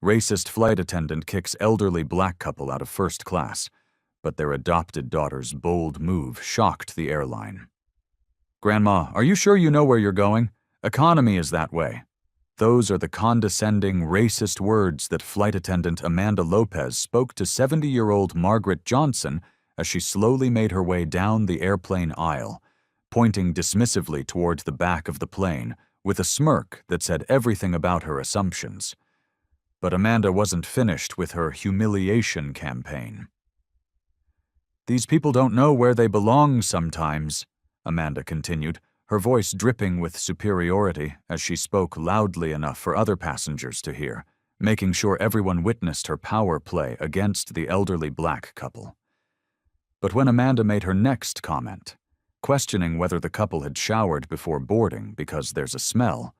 Racist flight attendant kicks elderly black couple out of first class, but their adopted daughter's bold move shocked the airline. Grandma, are you sure you know where you're going? Economy is that way. Those are the condescending, racist words that flight attendant Amanda Lopez spoke to 70-year-old Margaret Johnson as she slowly made her way down the airplane aisle, pointing dismissively towards the back of the plane with a smirk that said everything about her assumptions. But Amanda wasn't finished with her humiliation campaign. "These people don't know where they belong sometimes," Amanda continued, her voice dripping with superiority as she spoke loudly enough for other passengers to hear, making sure everyone witnessed her power play against the elderly black couple. But when Amanda made her next comment, questioning whether the couple had showered before boarding because there's a smell,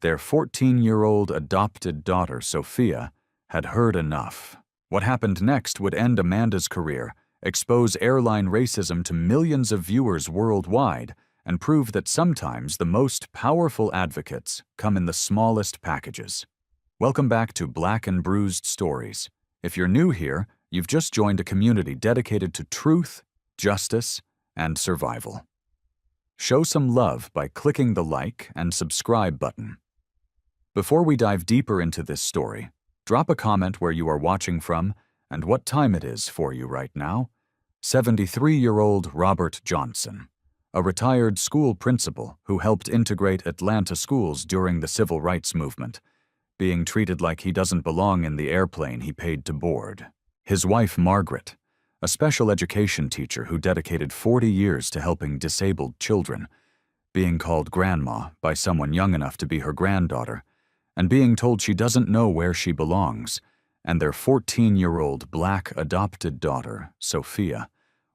their 14-year-old adopted daughter, Sophia, had heard enough. What happened next would end Amanda's career, expose airline racism to millions of viewers worldwide, and prove that sometimes the most powerful advocates come in the smallest packages. Welcome back to Black and Bruised Stories. If you're new here, you've just joined a community dedicated to truth, justice, and survival. Show some love by clicking the like and subscribe button. Before we dive deeper into this story, drop a comment where you are watching from and what time it is for you right now. 73-year-old Robert Johnson, a retired school principal who helped integrate Atlanta schools during the civil rights movement, being treated like he doesn't belong in the airplane he paid to board. His wife, Margaret, a special education teacher who dedicated 40 years to helping disabled children, being called grandma by someone young enough to be her granddaughter, and being told she doesn't know where she belongs, and their 14-year-old black adopted daughter, Sophia,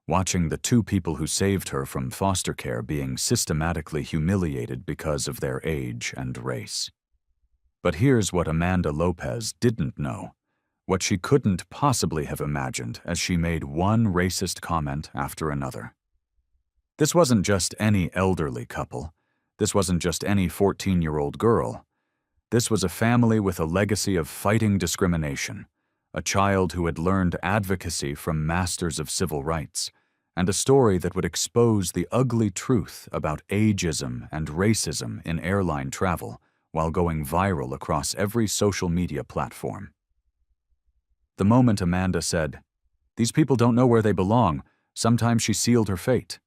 watching the two people who saved her from foster care being systematically humiliated because of their age and race. But here's what Amanda Lopez didn't know, what she couldn't possibly have imagined as she made one racist comment after another. This wasn't just any elderly couple. This wasn't just any 14-year-old girl. This was a family with a legacy of fighting discrimination, a child who had learned advocacy from masters of civil rights, and a story that would expose the ugly truth about ageism and racism in airline travel while going viral across every social media platform. The moment Amanda said, "These people don't know where they belong," sometimes she sealed her fate,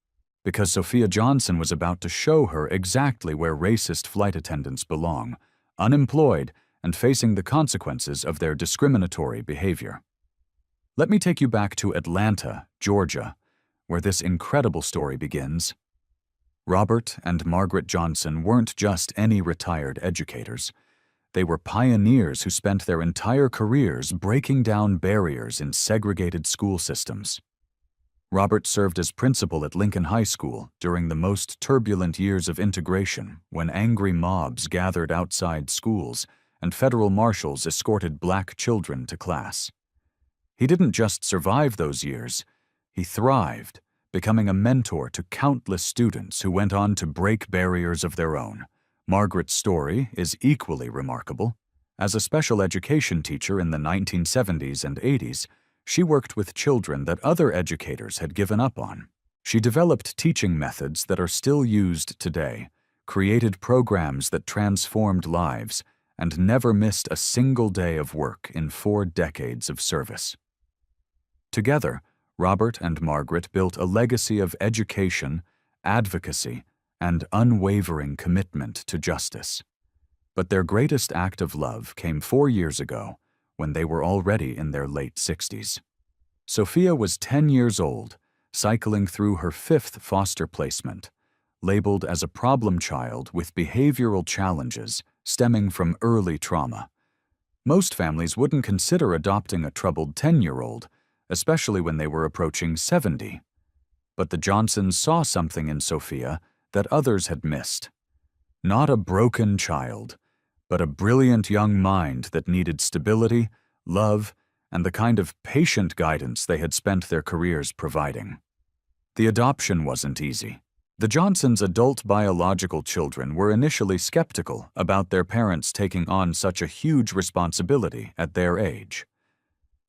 because Sophia Johnson was about to show her exactly where racist flight attendants belong, unemployed and facing the consequences of their discriminatory behavior. Let me take you back to Atlanta, Georgia, where this incredible story begins. Robert and Margaret Johnson weren't just any retired educators. They were pioneers who spent their entire careers breaking down barriers in segregated school systems. Robert served as principal at Lincoln High School during the most turbulent years of integration, when angry mobs gathered outside schools and federal marshals escorted black children to class. He didn't just survive those years, he thrived, becoming a mentor to countless students who went on to break barriers of their own. Margaret's story is equally remarkable. As a special education teacher in the 1970s and 80s, she worked with children that other educators had given up on. She developed teaching methods that are still used today, created programs that transformed lives, and never missed a single day of work in 4 decades of service. Together, Robert and Margaret built a legacy of education, advocacy, and unwavering commitment to justice. But their greatest act of love came 4 years ago, when they were already in their late 60s. Sophia was 10 years old, cycling through her 5th foster placement, labeled as a problem child with behavioral challenges stemming from early trauma. Most families wouldn't consider adopting a troubled 10-year-old, especially when they were approaching 70. But the Johnsons saw something in Sophia that others had missed. Not a broken child, but a brilliant young mind that needed stability, love, and the kind of patient guidance they had spent their careers providing. The adoption wasn't easy. The Johnsons' adult biological children were initially skeptical about their parents taking on such a huge responsibility at their age.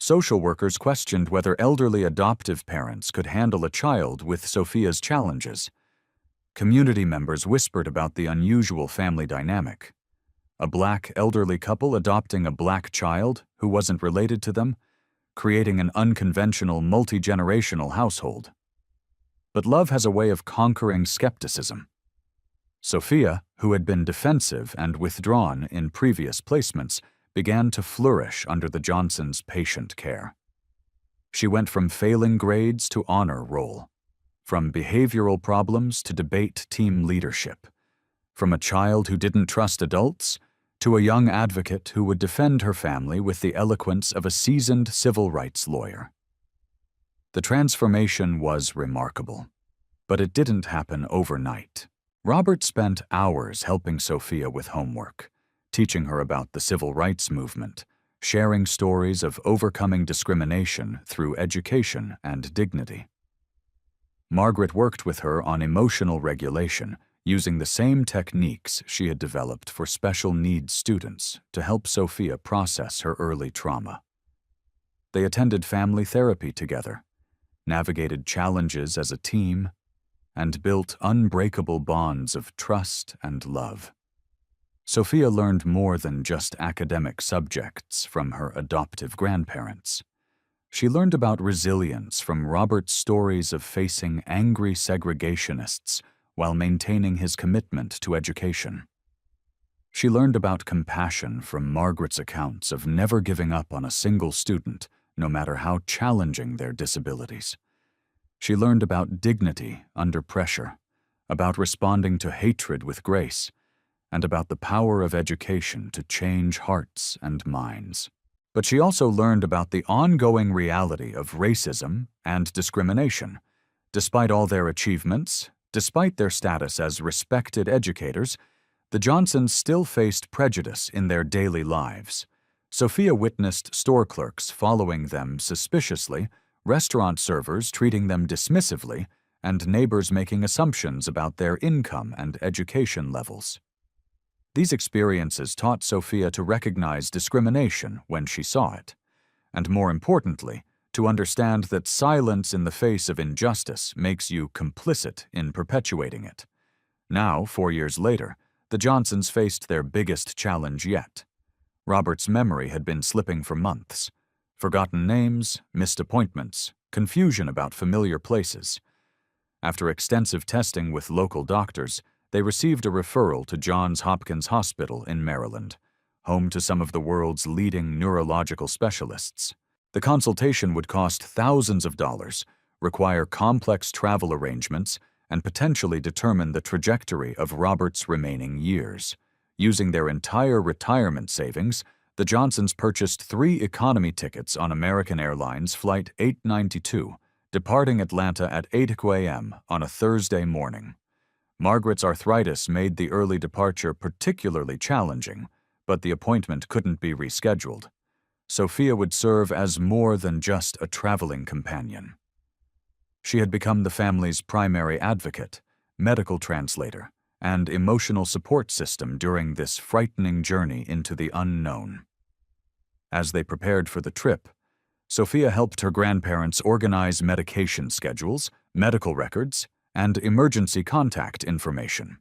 Social workers questioned whether elderly adoptive parents could handle a child with Sophia's challenges. Community members whispered about the unusual family dynamic. A black elderly couple adopting a black child who wasn't related to them, creating an unconventional multi-generational household. But love has a way of conquering skepticism. Sophia, who had been defensive and withdrawn in previous placements, began to flourish under the Johnsons' patient care. She went from failing grades to honor roll, from behavioral problems to debate team leadership, from a child who didn't trust adults to a young advocate who would defend her family with the eloquence of a seasoned civil rights lawyer. The transformation was remarkable, but it didn't happen overnight. Robert spent hours helping Sophia with homework, teaching her about the civil rights movement, sharing stories of overcoming discrimination through education and dignity. Margaret worked with her on emotional regulation, using the same techniques she had developed for special needs students to help Sophia process her early trauma. They attended family therapy together, navigated challenges as a team, and built unbreakable bonds of trust and love. Sophia learned more than just academic subjects from her adoptive grandparents. She learned about resilience from Robert's stories of facing angry segregationists while maintaining his commitment to education. She learned about compassion from Margaret's accounts of never giving up on a single student, no matter how challenging their disabilities. She learned about dignity under pressure, about responding to hatred with grace, and about the power of education to change hearts and minds. But she also learned about the ongoing reality of racism and discrimination. Despite all their achievements, despite their status as respected educators, the Johnsons still faced prejudice in their daily lives. Sophia witnessed store clerks following them suspiciously, restaurant servers treating them dismissively, and neighbors making assumptions about their income and education levels. These experiences taught Sophia to recognize discrimination when she saw it, and more importantly, to understand that silence in the face of injustice makes you complicit in perpetuating it. Now, 4 years later, the Johnsons faced their biggest challenge yet. Robert's memory had been slipping for months. Forgotten names, missed appointments, confusion about familiar places. After extensive testing with local doctors, they received a referral to Johns Hopkins Hospital in Maryland, home to some of the world's leading neurological specialists. The consultation would cost thousands of dollars, require complex travel arrangements, and potentially determine the trajectory of Robert's remaining years. Using their entire retirement savings, the Johnsons purchased 3 economy tickets on American Airlines Flight 892, departing Atlanta at 8 a.m. on a Thursday morning. Margaret's arthritis made the early departure particularly challenging, but the appointment couldn't be rescheduled. Sophia would serve as more than just a traveling companion. She had become the family's primary advocate, medical translator, and emotional support system during this frightening journey into the unknown. As they prepared for the trip, Sophia helped her grandparents organize medication schedules, medical records, and emergency contact information.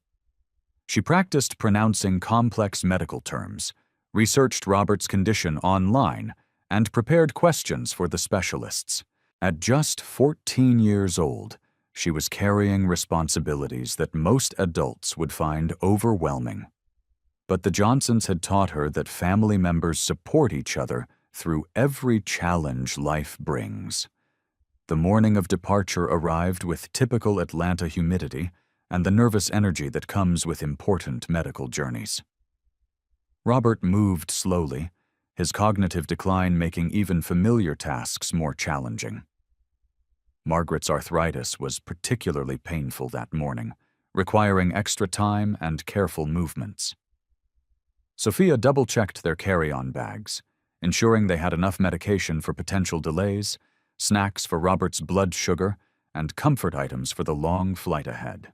She practiced pronouncing complex medical terms, researched Robert's condition online, and prepared questions for the specialists. At just 14 years old, she was carrying responsibilities that most adults would find overwhelming. But the Johnsons had taught her that family members support each other through every challenge life brings. The morning of departure arrived with typical Atlanta humidity and the nervous energy that comes with important medical journeys. Robert moved slowly, his cognitive decline making even familiar tasks more challenging. Margaret's arthritis was particularly painful that morning, requiring extra time and careful movements. Sophia double-checked their carry-on bags, ensuring they had enough medication for potential delays, snacks for Robert's blood sugar, and comfort items for the long flight ahead.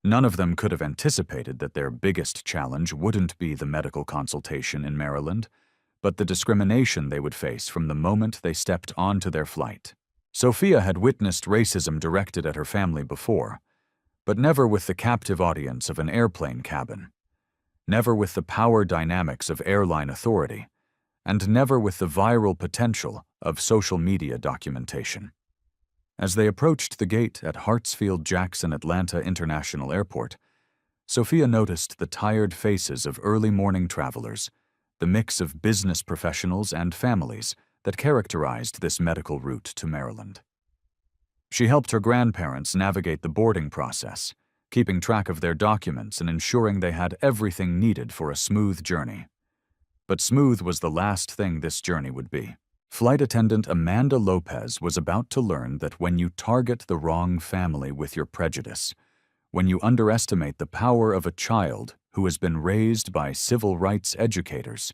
None of them could have anticipated that their biggest challenge wouldn't be the medical consultation in Maryland, but the discrimination they would face from the moment they stepped onto their flight. Sophia had witnessed racism directed at her family before, but never with the captive audience of an airplane cabin, never with the power dynamics of airline authority, and never with the viral potential of social media documentation. As they approached the gate at Hartsfield-Jackson Atlanta International Airport, Sophia noticed the tired faces of early morning travelers, the mix of business professionals and families that characterized this medical route to Maryland. She helped her grandparents navigate the boarding process, keeping track of their documents and ensuring they had everything needed for a smooth journey. But smooth was the last thing this journey would be. Flight attendant Amanda Lopez was about to learn that when you target the wrong family with your prejudice, when you underestimate the power of a child who has been raised by civil rights educators,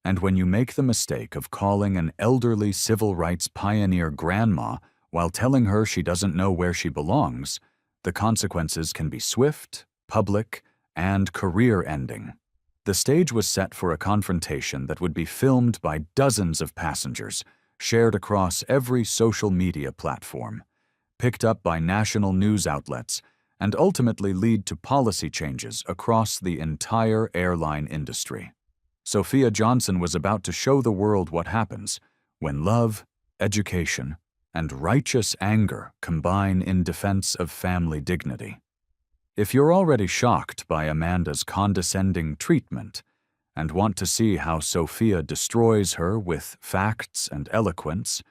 and when you make the mistake of calling an elderly civil rights pioneer grandma while telling her she doesn't know where she belongs, the consequences can be swift, public, and career-ending. The stage was set for a confrontation that would be filmed by dozens of passengers, shared across every social media platform, picked up by national news outlets, and ultimately lead to policy changes across the entire airline industry. Sophia Johnson was about to show the world what happens when love, education, and righteous anger combine in defense of family dignity. If you're already shocked by Amanda's condescending treatment and want to see how Sophia destroys her with facts and eloquence,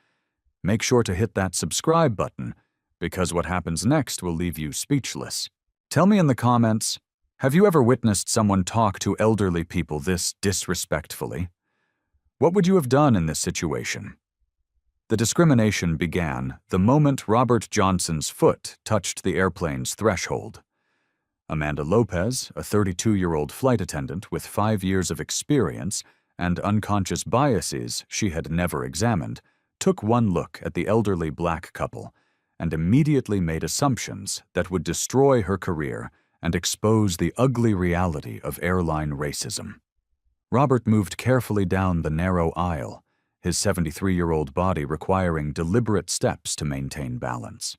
make sure to hit that subscribe button, because what happens next will leave you speechless. Tell me in the comments, have you ever witnessed someone talk to elderly people this disrespectfully? What would you have done in this situation? The discrimination began the moment Robert Johnson's foot touched the airplane's threshold. Amanda Lopez, a 32-year-old flight attendant with 5 years of experience and unconscious biases she had never examined, took one look at the elderly black couple and immediately made assumptions that would destroy her career and expose the ugly reality of airline racism. Robert moved carefully down the narrow aisle, his 73-year-old body requiring deliberate steps to maintain balance.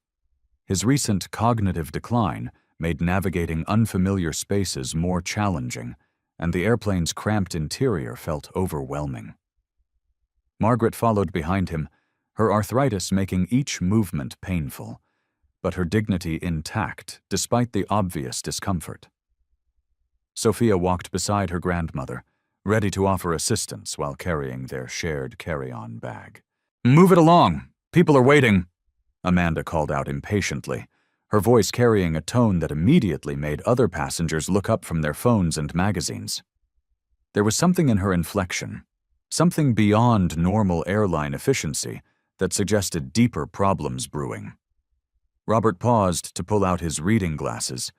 His recent cognitive decline made navigating unfamiliar spaces more challenging, and the airplane's cramped interior felt overwhelming. Margaret followed behind him, her arthritis making each movement painful, but her dignity intact despite the obvious discomfort. Sophia walked beside her grandmother, ready to offer assistance while carrying their shared carry-on bag. "Move it along! People are waiting!" Amanda called out impatiently, her voice carrying a tone that immediately made other passengers look up from their phones and magazines. There was something in her inflection, something beyond normal airline efficiency that suggested deeper problems brewing. Robert paused to pull out his reading glasses,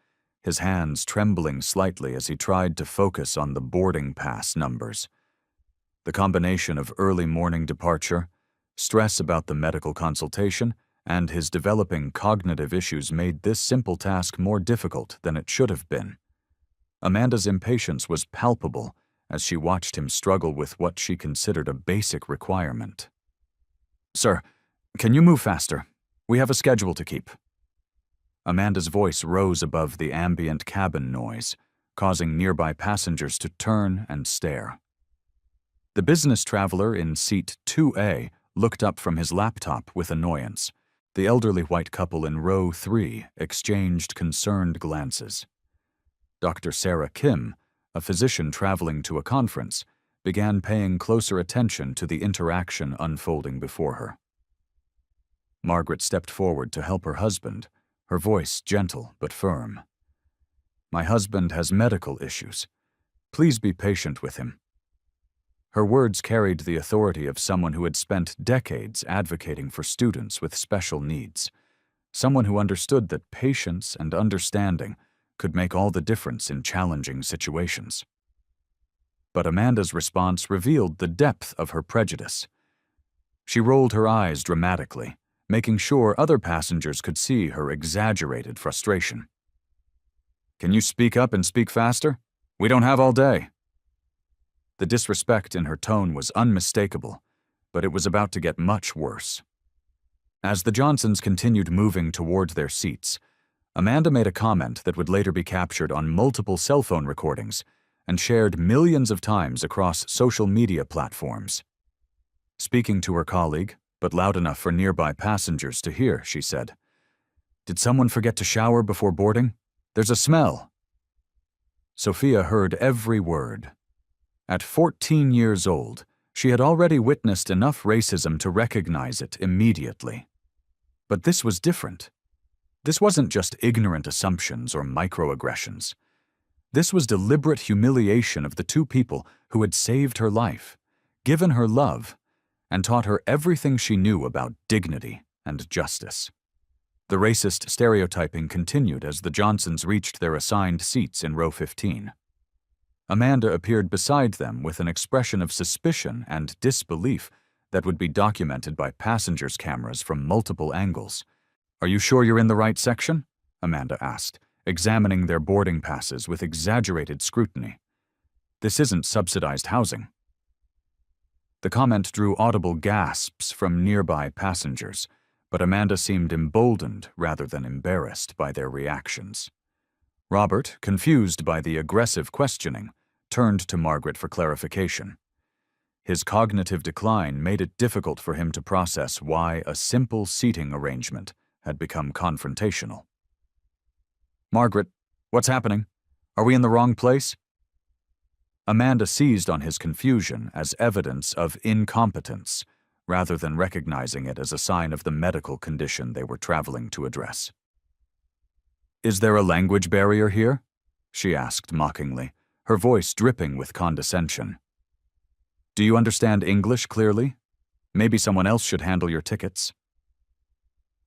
his hands trembling slightly as he tried to focus on the boarding pass numbers. The combination of early morning departure, stress about the medical consultation, and his developing cognitive issues made this simple task more difficult than it should have been. Amanda's impatience was palpable as she watched him struggle with what she considered a basic requirement. "Sir, can you move faster? We have a schedule to keep." Amanda's voice rose above the ambient cabin noise, causing nearby passengers to turn and stare. The business traveler in seat 2A looked up from his laptop with annoyance. The elderly white couple in row 3 exchanged concerned glances. Dr. Sarah Kim, a physician traveling to a conference, began paying closer attention to the interaction unfolding before her. Margaret stepped forward to help her husband, her voice gentle but firm. "My husband has medical issues. Please be patient with him." Her words carried the authority of someone who had spent decades advocating for students with special needs, someone who understood that patience and understanding could make all the difference in challenging situations. But Amanda's response revealed the depth of her prejudice. She rolled her eyes dramatically, making sure other passengers could see her exaggerated frustration. Can you speak up and speak faster? We don't have all day." The disrespect in her tone was unmistakable, but it was about to get much worse. As the Johnsons continued moving toward their seats, Amanda made a comment that would later be captured on multiple cell phone recordings and shared millions of times across social media platforms. Speaking to her colleague, but loud enough for nearby passengers to hear, she said, "Did someone forget to shower before boarding? There's a smell." Sophia heard every word. At 14 years old, she had already witnessed enough racism to recognize it immediately. But this was different. This wasn't just ignorant assumptions or microaggressions. This was deliberate humiliation of the two people who had saved her life, given her love, and taught her everything she knew about dignity and justice. The racist stereotyping continued as the Johnsons reached their assigned seats in row 15. Amanda appeared beside them with an expression of suspicion and disbelief that would be documented by passengers' cameras from multiple angles. "Are you sure you're in the right section?" Amanda asked, examining their boarding passes with exaggerated scrutiny. "This isn't subsidized housing." The comment drew audible gasps from nearby passengers, but Amanda seemed emboldened rather than embarrassed by their reactions. Robert, confused by the aggressive questioning, turned to Margaret for clarification. His cognitive decline made it difficult for him to process why a simple seating arrangement had become confrontational. "Margaret, what's happening? Are we in the wrong place?" Amanda seized on his confusion as evidence of incompetence, rather than recognizing it as a sign of the medical condition they were traveling to address. "Is there a language barrier here?" she asked mockingly, her voice dripping with condescension. "Do you understand English clearly? Maybe someone else should handle your tickets."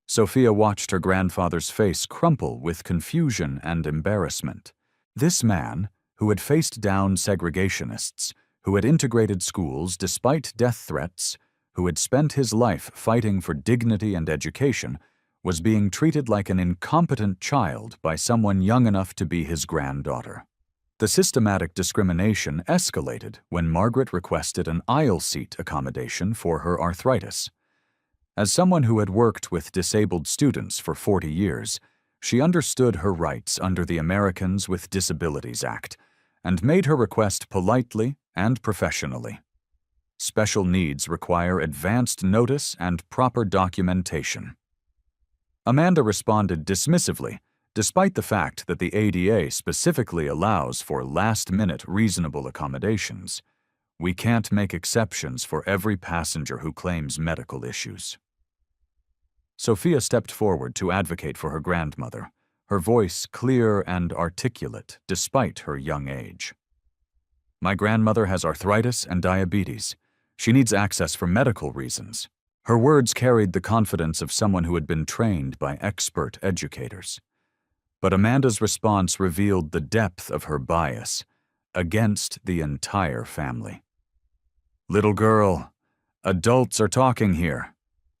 Sophia watched her grandfather's face crumple with confusion and embarrassment. This man, who had faced down segregationists, who had integrated schools despite death threats, who had spent his life fighting for dignity and education, was being treated like an incompetent child by someone young enough to be his granddaughter. The systematic discrimination escalated when Margaret requested an aisle seat accommodation for her arthritis. As someone who had worked with disabled students for 40 years, she understood her rights under the Americans with Disabilities Act and made her request politely and professionally. Special needs require advanced notice and proper documentation. Amanda responded dismissively, despite the fact that the ADA specifically allows for last-minute reasonable accommodations. "We can't make exceptions for every passenger who claims medical issues." Sophia stepped forward to advocate for her grandmother, her voice clear and articulate despite her young age. "My grandmother has arthritis and diabetes. She needs access for medical reasons." Her words carried the confidence of someone who had been trained by expert educators. But Amanda's response revealed the depth of her bias against the entire family. "Little girl, adults are talking here,"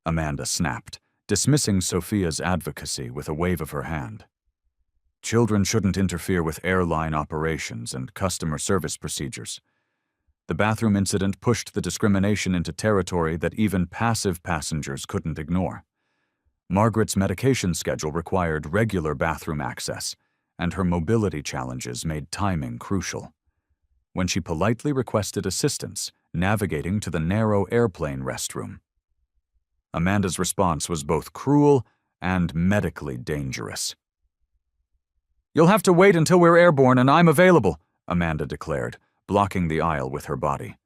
Amanda snapped, dismissing Sophia's advocacy with a wave of her hand. "Children shouldn't interfere with airline operations and customer service procedures." The bathroom incident pushed the discrimination into territory that even passive passengers couldn't ignore. Margaret's medication schedule required regular bathroom access, and her mobility challenges made timing crucial. When she politely requested assistance navigating to the narrow airplane restroom, Amanda's response was both cruel and medically dangerous. "You'll have to wait until we're airborne and I'm available," Amanda declared, blocking the aisle with her body.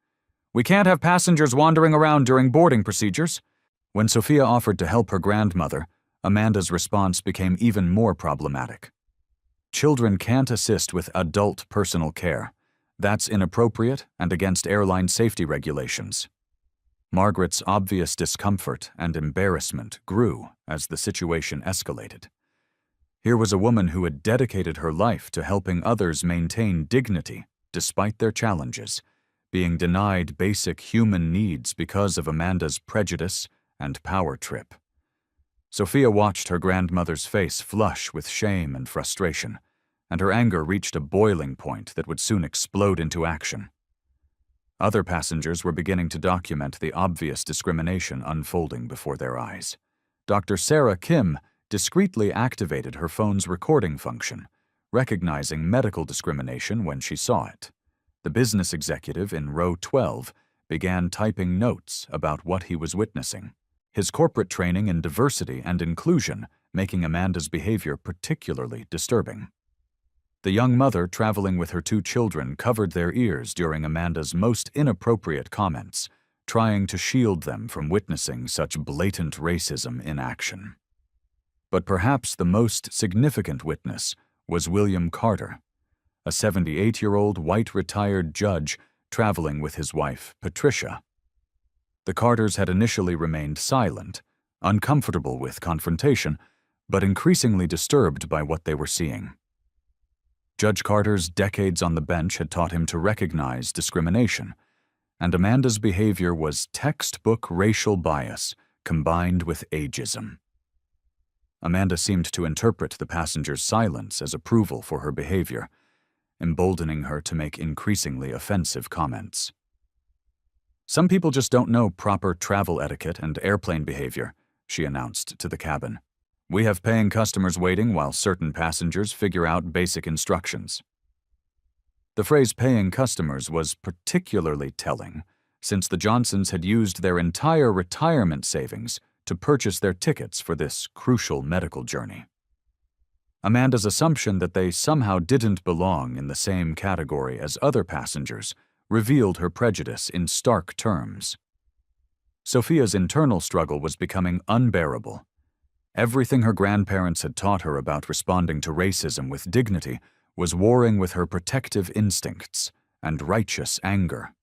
"We can't have passengers wandering around during boarding procedures." When Sophia offered to help her grandmother, Amanda's response became even more problematic. "Children can't assist with adult personal care. That's inappropriate and against airline safety regulations." Margaret's obvious discomfort and embarrassment grew as the situation escalated. Here was a woman who had dedicated her life to helping others maintain dignity despite their challenges, being denied basic human needs because of Amanda's prejudice and power trip. Sophia watched her grandmother's face flush with shame and frustration, and her anger reached a boiling point that would soon explode into action. Other passengers were beginning to document the obvious discrimination unfolding before their eyes. Dr. Sarah Kim discreetly activated her phone's recording function, recognizing medical discrimination when she saw it. The business executive in row 12 began typing notes about what he was witnessing, his corporate training in diversity and inclusion making Amanda's behavior particularly disturbing. The young mother traveling with her 2 children covered their ears during Amanda's most inappropriate comments, trying to shield them from witnessing such blatant racism in action. But perhaps the most significant witness was William Carter, a 78-year-old white retired judge traveling with his wife, Patricia. The Carters had initially remained silent, uncomfortable with confrontation, but increasingly disturbed by what they were seeing. Judge Carter's decades on the bench had taught him to recognize discrimination, and Amanda's behavior was textbook racial bias combined with ageism. Amanda seemed to interpret the passenger's silence as approval for her behavior, emboldening her to make increasingly offensive comments. "Some people just don't know proper travel etiquette and airplane behavior," she announced to the cabin. "We have paying customers waiting while certain passengers figure out basic instructions." The phrase "paying customers" was particularly telling, since the Johnsons had used their entire retirement savings to purchase their tickets for this crucial medical journey. Amanda's assumption that they somehow didn't belong in the same category as other passengers revealed her prejudice in stark terms. Sophia's internal struggle was becoming unbearable. Everything her grandparents had taught her about responding to racism with dignity was warring with her protective instincts and righteous anger.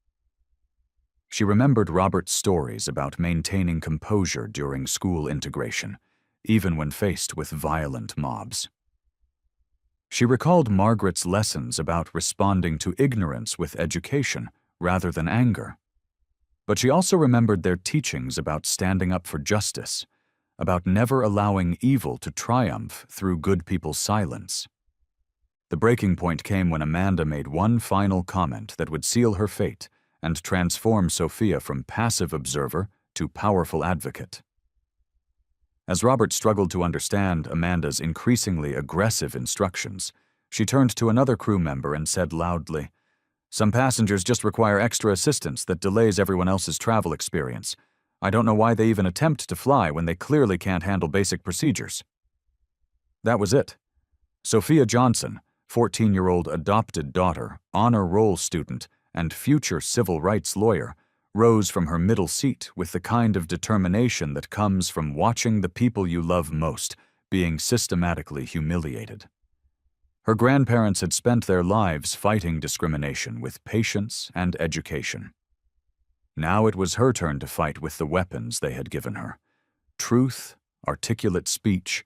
She remembered Robert's stories about maintaining composure during school integration, even when faced with violent mobs. She recalled Margaret's lessons about responding to ignorance with education rather than anger. But she also remembered their teachings about standing up for justice, about never allowing evil to triumph through good people's silence. The breaking point came when Amanda made one final comment that would seal her fate and transform Sophia from passive observer to powerful advocate. As Robert struggled to understand Amanda's increasingly aggressive instructions, she turned to another crew member and said loudly, "Some passengers just require extra assistance that delays everyone else's travel experience. I don't know why they even attempt to fly when they clearly can't handle basic procedures." That was it. Sophia Johnson, 14-year-old adopted daughter, honor roll student, and future civil rights lawyer, rose from her middle seat with the kind of determination that comes from watching the people you love most being systematically humiliated. Her grandparents had spent their lives fighting discrimination with patience and education. Now it was her turn to fight with the weapons they had given her: truth, articulate speech,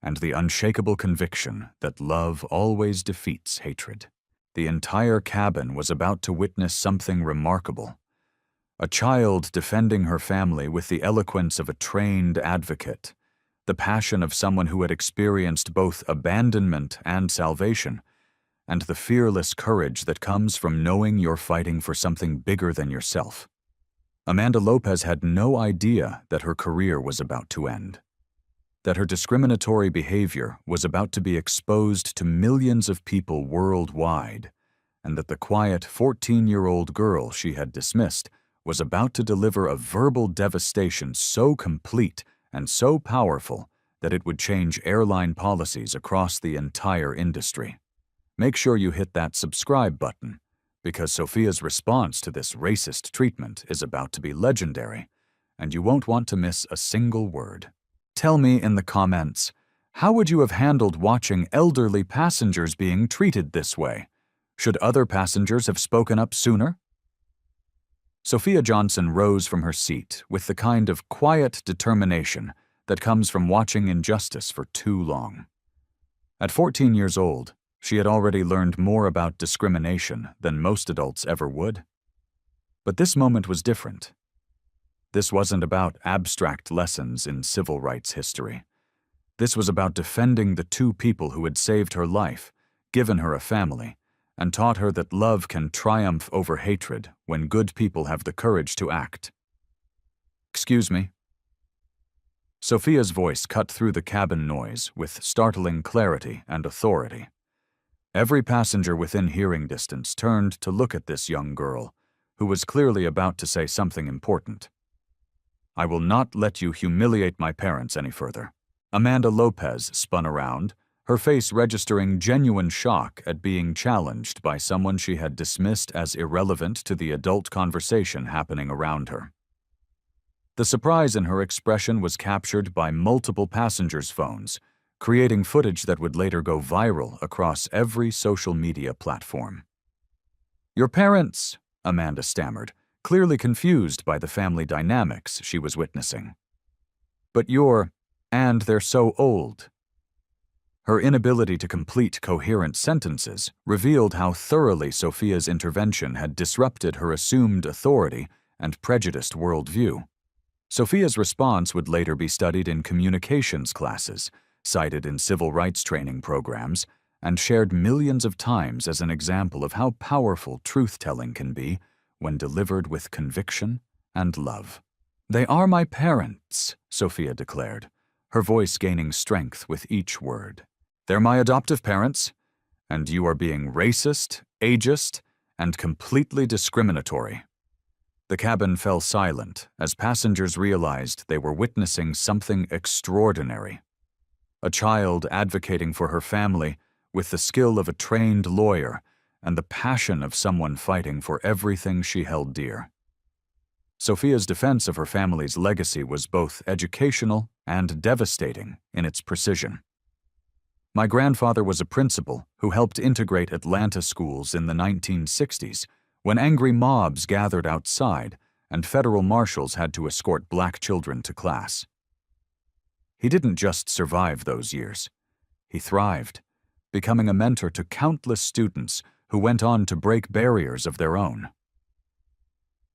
and the unshakable conviction that love always defeats hatred. The entire cabin was about to witness something remarkable. A child defending her family with the eloquence of a trained advocate, the passion of someone who had experienced both abandonment and salvation, and the fearless courage that comes from knowing you're fighting for something bigger than yourself. Amanda Lopez had no idea that her career was about to end, that her discriminatory behavior was about to be exposed to millions of people worldwide, and that the quiet 14-year-old girl she had dismissed was about to deliver a verbal devastation so complete and so powerful that it would change airline policies across the entire industry. Make sure you hit that subscribe button, because Sophia's response to this racist treatment is about to be legendary, and you won't want to miss a single word. Tell me in the comments, how would you have handled watching elderly passengers being treated this way? Should other passengers have spoken up sooner? Sophia Johnson rose from her seat with the kind of quiet determination that comes from watching injustice for too long. At 14 years old, she had already learned more about discrimination than most adults ever would. But this moment was different. This wasn't about abstract lessons in civil rights history. This was about defending the 2 people who had saved her life, given her a family, and taught her that love can triumph over hatred when good people have the courage to act. "Excuse me." Sophia's voice cut through the cabin noise with startling clarity and authority. Every passenger within hearing distance turned to look at this young girl, who was clearly about to say something important. "I will not let you humiliate my parents any further." Amanda Lopez spun around, her face registering genuine shock at being challenged by someone she had dismissed as irrelevant to the adult conversation happening around her. The surprise in her expression was captured by multiple passengers' phones, creating footage that would later go viral across every social media platform. "Your parents," Amanda stammered, clearly confused by the family dynamics she was witnessing. "But and they're so old." Her inability to complete coherent sentences revealed how thoroughly Sophia's intervention had disrupted her assumed authority and prejudiced worldview. Sophia's response would later be studied in communications classes, cited in civil rights training programs, and shared millions of times as an example of how powerful truth-telling can be when delivered with conviction and love. "They are my parents," Sophia declared, her voice gaining strength with each word. "They're my adoptive parents, and you are being racist, ageist, and completely discriminatory." The cabin fell silent as passengers realized they were witnessing something extraordinary. A child advocating for her family with the skill of a trained lawyer and the passion of someone fighting for everything she held dear. Sophia's defense of her family's legacy was both educational and devastating in its precision. "My grandfather was a principal who helped integrate Atlanta schools in the 1960s, when angry mobs gathered outside and federal marshals had to escort black children to class. He didn't just survive those years. He thrived, becoming a mentor to countless students who went on to break barriers of their own."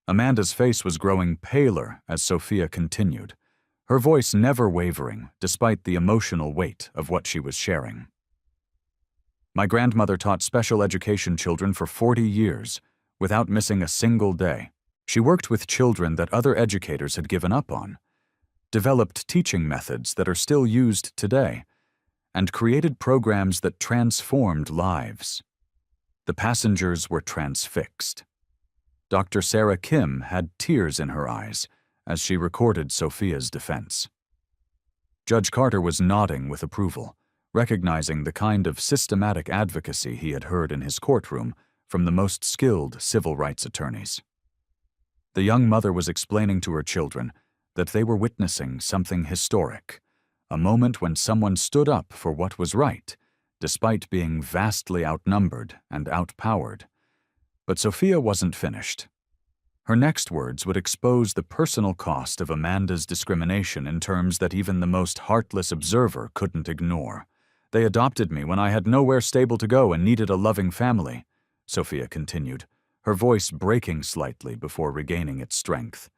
Amanda's face was growing paler as Sophia continued, her voice never wavering despite the emotional weight of what she was sharing. "My grandmother taught special education children for 40 years, without missing a single day. She worked with children that other educators had given up on, developed teaching methods that are still used today, and created programs that transformed lives." The passengers were transfixed. Dr. Sarah Kim had tears in her eyes as she recorded Sophia's defense. Judge Carter was nodding with approval, recognizing the kind of systematic advocacy he had heard in his courtroom from the most skilled civil rights attorneys. The young mother was explaining to her children that they were witnessing something historic, a moment when someone stood up for what was right, despite being vastly outnumbered and outpowered. But Sophia wasn't finished. Her next words would expose the personal cost of Amanda's discrimination in terms that even the most heartless observer couldn't ignore. "They adopted me when I had nowhere stable to go and needed a loving family," Sophia continued, her voice breaking slightly before regaining its strength.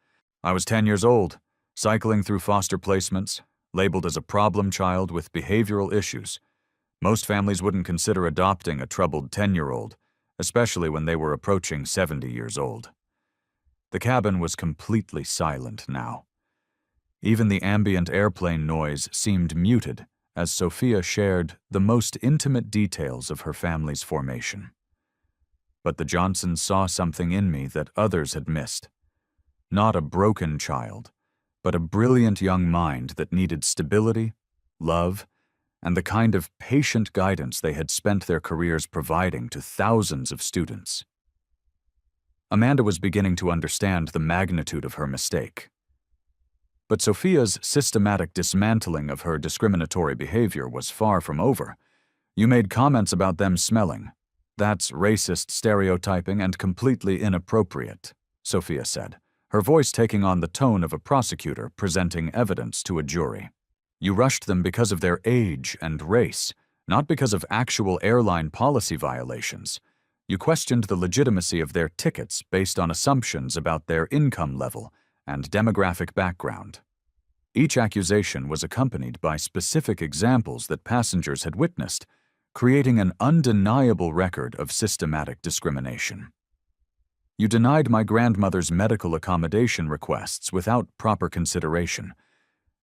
"I was 10 years old, cycling through foster placements, labeled as a problem child with behavioral issues. Most families wouldn't consider adopting a troubled 10-year-old, especially when they were approaching 70 years old." The cabin was completely silent now. Even the ambient airplane noise seemed muted as Sophia shared the most intimate details of her family's formation. "But the Johnsons saw something in me that others had missed. Not a broken child, but a brilliant young mind that needed stability, love, and the kind of patient guidance they had spent their careers providing to thousands of students." Amanda was beginning to understand the magnitude of her mistake. But Sophia's systematic dismantling of her discriminatory behavior was far from over. "You made comments about them smelling. That's racist stereotyping and completely inappropriate," Sophia said, her voice taking on the tone of a prosecutor presenting evidence to a jury. "You rushed them because of their age and race, not because of actual airline policy violations. You questioned the legitimacy of their tickets based on assumptions about their income level and demographic background." Each accusation was accompanied by specific examples that passengers had witnessed, creating an undeniable record of systematic discrimination. You denied my grandmother's medical accommodation requests without proper consideration,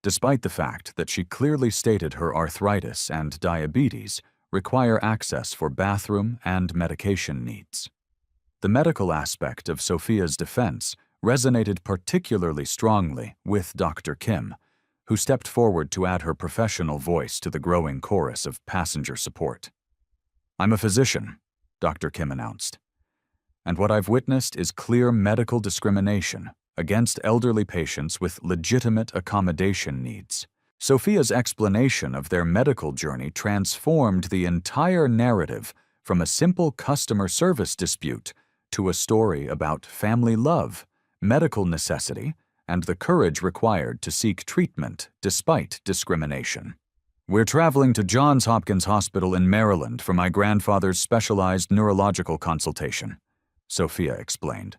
despite the fact that she clearly stated her arthritis and diabetes require access for bathroom and medication needs. The medical aspect of Sophia's defense resonated particularly strongly with Dr. Kim, who stepped forward to add her professional voice to the growing chorus of passenger support. "I'm a physician," Dr. Kim announced, "and what I've witnessed is clear medical discrimination against elderly patients with legitimate accommodation needs." Sophia's explanation of their medical journey transformed the entire narrative from a simple customer service dispute to a story about family love, medical necessity, and the courage required to seek treatment despite discrimination. "We're traveling to Johns Hopkins Hospital in Maryland for my grandfather's specialized neurological consultation," Sophia explained,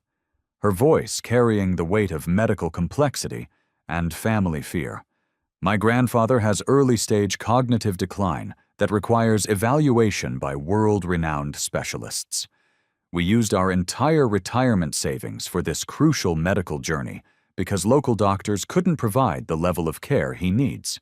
her voice carrying the weight of medical complexity and family fear. "My grandfather has early-stage cognitive decline that requires evaluation by world-renowned specialists. We used our entire retirement savings for this crucial medical journey because local doctors couldn't provide the level of care he needs."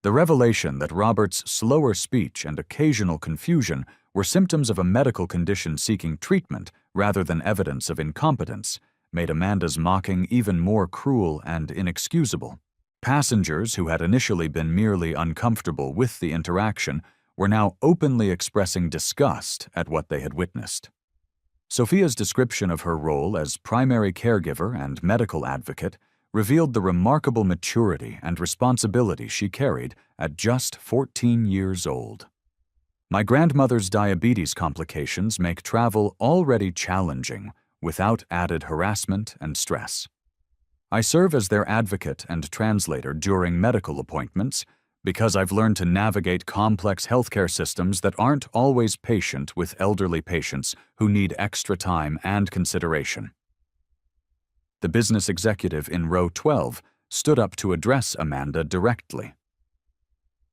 The revelation that Robert's slower speech and occasional confusion were symptoms of a medical condition seeking treatment rather than evidence of incompetence made Amanda's mocking even more cruel and inexcusable. Passengers who had initially been merely uncomfortable with the interaction were now openly expressing disgust at what they had witnessed. Sophia's description of her role as primary caregiver and medical advocate revealed the remarkable maturity and responsibility she carried at just 14 years old. "My grandmother's diabetes complications make travel already challenging without added harassment and stress. I serve as their advocate and translator during medical appointments because I've learned to navigate complex healthcare systems that aren't always patient with elderly patients who need extra time and consideration." The business executive in row 12 stood up to address Amanda directly.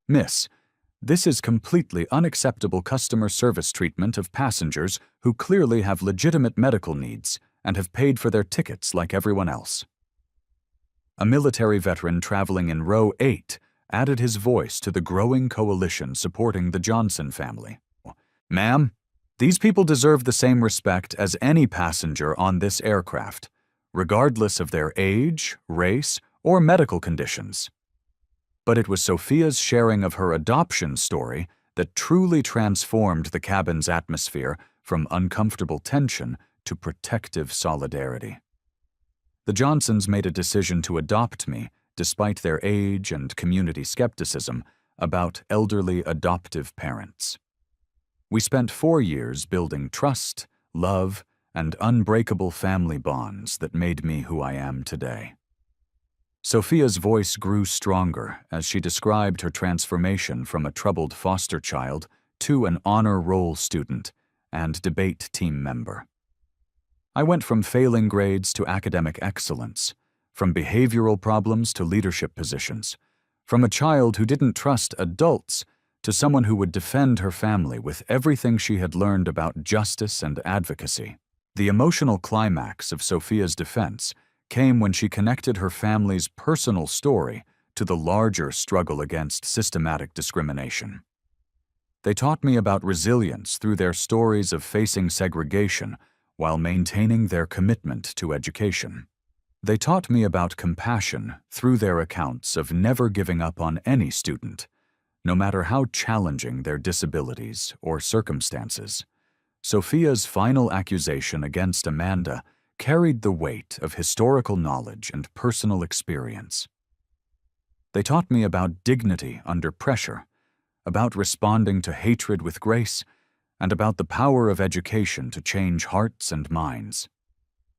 "Miss, this is completely unacceptable customer service treatment of passengers who clearly have legitimate medical needs and have paid for their tickets like everyone else." A military veteran traveling in row 8 added his voice to the growing coalition supporting the Johnson family. "Ma'am, these people deserve the same respect as any passenger on this aircraft, regardless of their age, race, or medical conditions." But it was Sophia's sharing of her adoption story that truly transformed the cabin's atmosphere from uncomfortable tension to protective solidarity. The Johnsons made a decision to adopt me despite their age and community skepticism about elderly adoptive parents. We spent 4 years building trust, love, and unbreakable family bonds that made me who I am today. Sophia's voice grew stronger as she described her transformation from a troubled foster child to an honor roll student and debate team member. "I went from failing grades to academic excellence, from behavioral problems to leadership positions, from a child who didn't trust adults to someone who would defend her family with everything she had learned about justice and advocacy." The emotional climax of Sophia's defense came when she connected her family's personal story to the larger struggle against systematic discrimination. "They taught me about resilience through their stories of facing segregation while maintaining their commitment to education. They taught me about compassion through their accounts of never giving up on any student, no matter how challenging their disabilities or circumstances." Sophia's final accusation against Amanda carried the weight of historical knowledge and personal experience. "They taught me about dignity under pressure, about responding to hatred with grace, and about the power of education to change hearts and minds.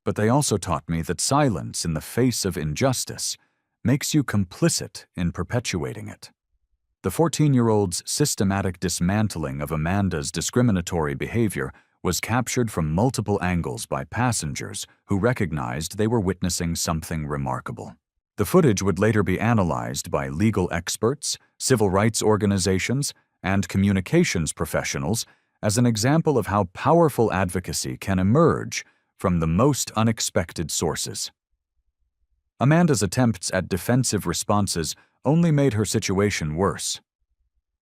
But they also taught me that silence in the face of injustice makes you complicit in perpetuating it." The 14-year-old's systematic dismantling of Amanda's discriminatory behavior was captured from multiple angles by passengers who recognized they were witnessing something remarkable. The footage would later be analyzed by legal experts, civil rights organizations, and communications professionals as an example of how powerful advocacy can emerge from the most unexpected sources. Amanda's attempts at defensive responses only made her situation worse.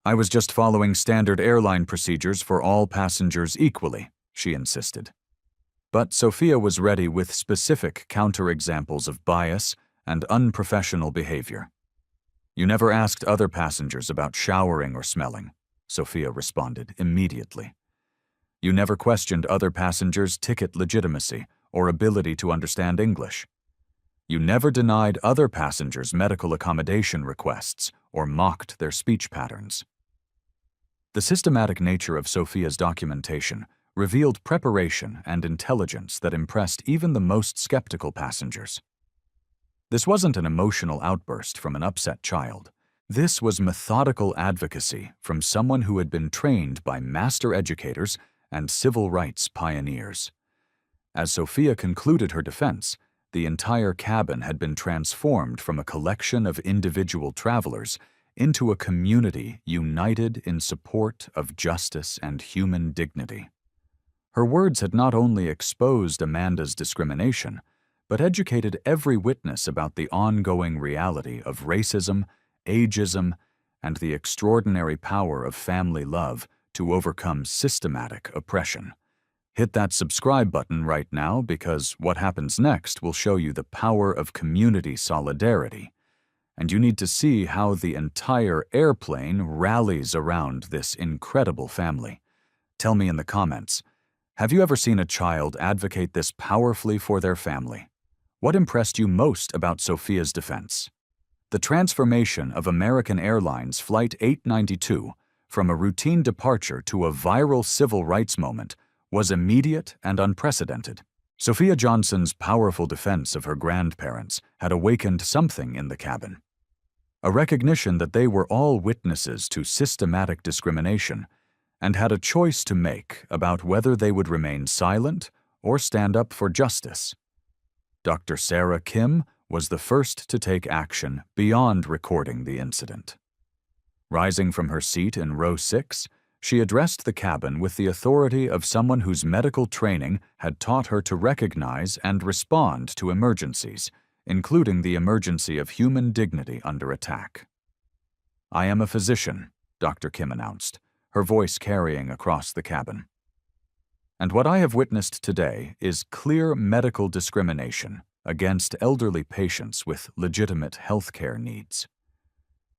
"I was just following standard airline procedures for all passengers equally," she insisted. But Sophia was ready with specific counterexamples of bias and unprofessional behavior. "You never asked other passengers about showering or smelling," Sophia responded immediately. "You never questioned other passengers' ticket legitimacy or ability to understand English. You never denied other passengers' medical accommodation requests or mocked their speech patterns." The systematic nature of Sophia's documentation revealed preparation and intelligence that impressed even the most skeptical passengers. This wasn't an emotional outburst from an upset child. This was methodical advocacy from someone who had been trained by master educators and civil rights pioneers. As Sophia concluded her defense, the entire cabin had been transformed from a collection of individual travelers into a community united in support of justice and human dignity. Her words had not only exposed Amanda's discrimination, but educated every witness about the ongoing reality of racism, ageism, and the extraordinary power of family love to overcome systematic oppression. Hit that subscribe button right now, because what happens next will show you the power of community solidarity, and you need to see how the entire airplane rallies around this incredible family. Tell me in the comments, have you ever seen a child advocate this powerfully for their family? What impressed you most about Sophia's defense? The transformation of American Airlines Flight 892 from a routine departure to a viral civil rights moment was immediate and unprecedented. Sophia Johnson's powerful defense of her grandparents had awakened something in the cabin. A recognition that they were all witnesses to systematic discrimination and had a choice to make about whether they would remain silent or stand up for justice. Dr. Sarah Kim was the first to take action beyond recording the incident. Rising from her seat in row 6, she addressed the cabin with the authority of someone whose medical training had taught her to recognize and respond to emergencies, including the emergency of human dignity under attack. "I am a physician," Dr. Kim announced, her voice carrying across the cabin. "And what I have witnessed today is clear medical discrimination against elderly patients with legitimate healthcare needs."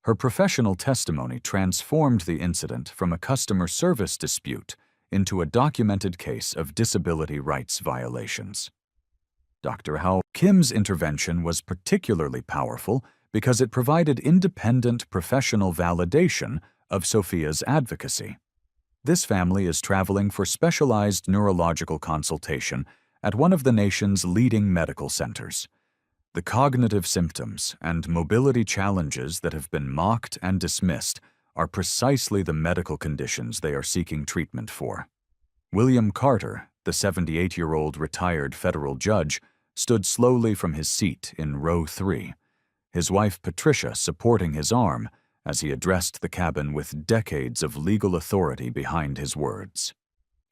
Her professional testimony transformed the incident from a customer service dispute into a documented case of disability rights violations. Dr. Kim's intervention was particularly powerful because it provided independent professional validation of Sophia's advocacy. This family is traveling for specialized neurological consultation at one of the nation's leading medical centers. The cognitive symptoms and mobility challenges that have been mocked and dismissed are precisely the medical conditions they are seeking treatment for. William Carter, the 78-year-old retired federal judge, stood slowly from his seat in row 3, his wife Patricia supporting his arm as he addressed the cabin with decades of legal authority behind his words.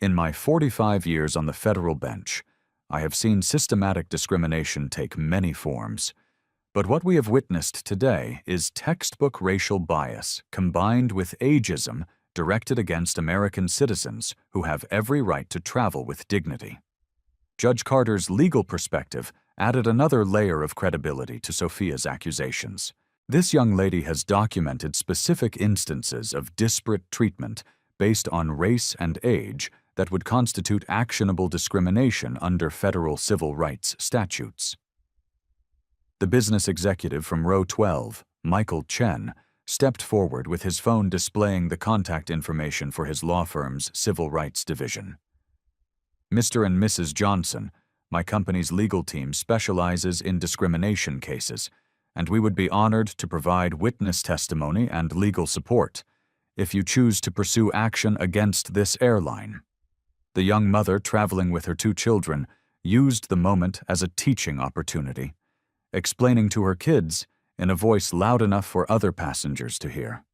"In my 45 years on the federal bench, I have seen systematic discrimination take many forms, but what we have witnessed today is textbook racial bias combined with ageism directed against American citizens who have every right to travel with dignity." Judge Carter's legal perspective added another layer of credibility to Sophia's accusations. This young lady has documented specific instances of disparate treatment based on race and age that would constitute actionable discrimination under federal civil rights statutes. The business executive from row 12, Michael Chen, stepped forward with his phone displaying the contact information for his law firm's civil rights division. "Mr. and Mrs. Johnson, my company's legal team specializes in discrimination cases, and we would be honored to provide witness testimony and legal support if you choose to pursue action against this airline." The young mother traveling with her 2 children used the moment as a teaching opportunity, explaining to her kids in a voice loud enough for other passengers to hear.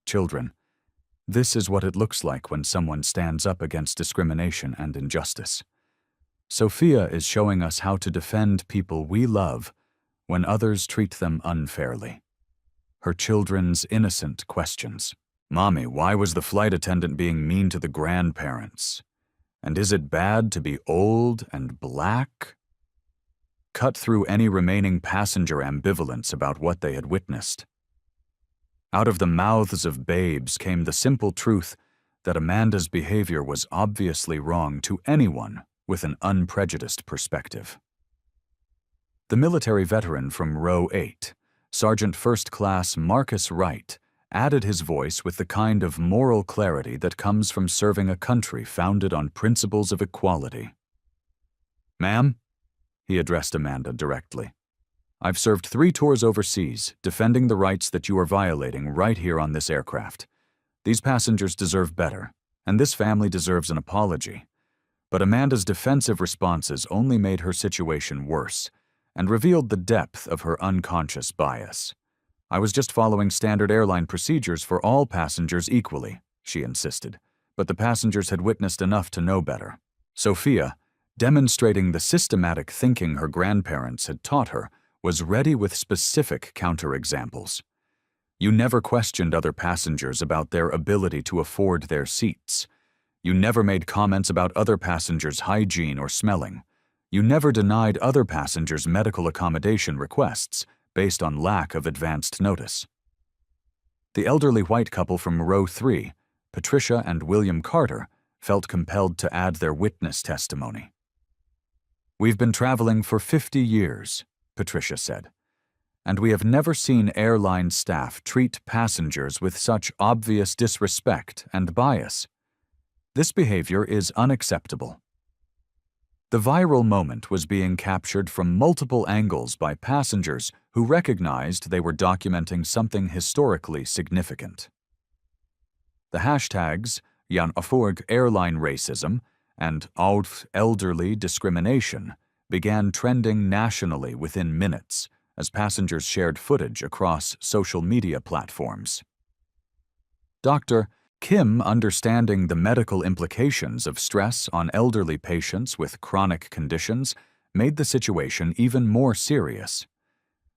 "Children, This is what it looks like when someone stands up against discrimination and injustice. Sophia is showing us how to defend people we love when others treat them unfairly. Her children's innocent questions. Mommy, why was the flight attendant being mean to the grandparents? And is it bad to be old and black? Cut through any remaining passenger ambivalence about what they had witnessed. Out of the mouths of babes came the simple truth that Amanda's behavior was obviously wrong to anyone with an unprejudiced perspective. The military veteran from Row 8, Sergeant First Class Marcus Wright, added his voice with the kind of moral clarity that comes from serving a country founded on principles of equality. Ma'am, he addressed Amanda directly. I've served 3 tours overseas, defending the rights that you are violating right here on this aircraft. These passengers deserve better, and this family deserves an apology. But Amanda's defensive responses only made her situation worse and revealed the depth of her unconscious bias. I was just following standard airline procedures for all passengers equally, she insisted, but the passengers had witnessed enough to know better. Sophia, demonstrating the systematic thinking her grandparents had taught her, was ready with specific counterexamples. You never questioned other passengers about their ability to afford their seats. You never made comments about other passengers' hygiene or smelling. You never denied other passengers' medical accommodation requests based on lack of advanced notice. The elderly white couple from Row 3, Patricia and William Carter, felt compelled to add their witness testimony. We've been traveling for 50 years, Patricia said, and we have never seen airline staff treat passengers with such obvious disrespect and bias. This behavior is unacceptable. The viral moment was being captured from multiple angles by passengers who recognized they were documenting something historically significant. The hashtags unforgettable airline racism and elderly discrimination began trending nationally within minutes as passengers shared footage across social media platforms. Dr. Kim, understanding the medical implications of stress on elderly patients with chronic conditions, made the situation even more serious.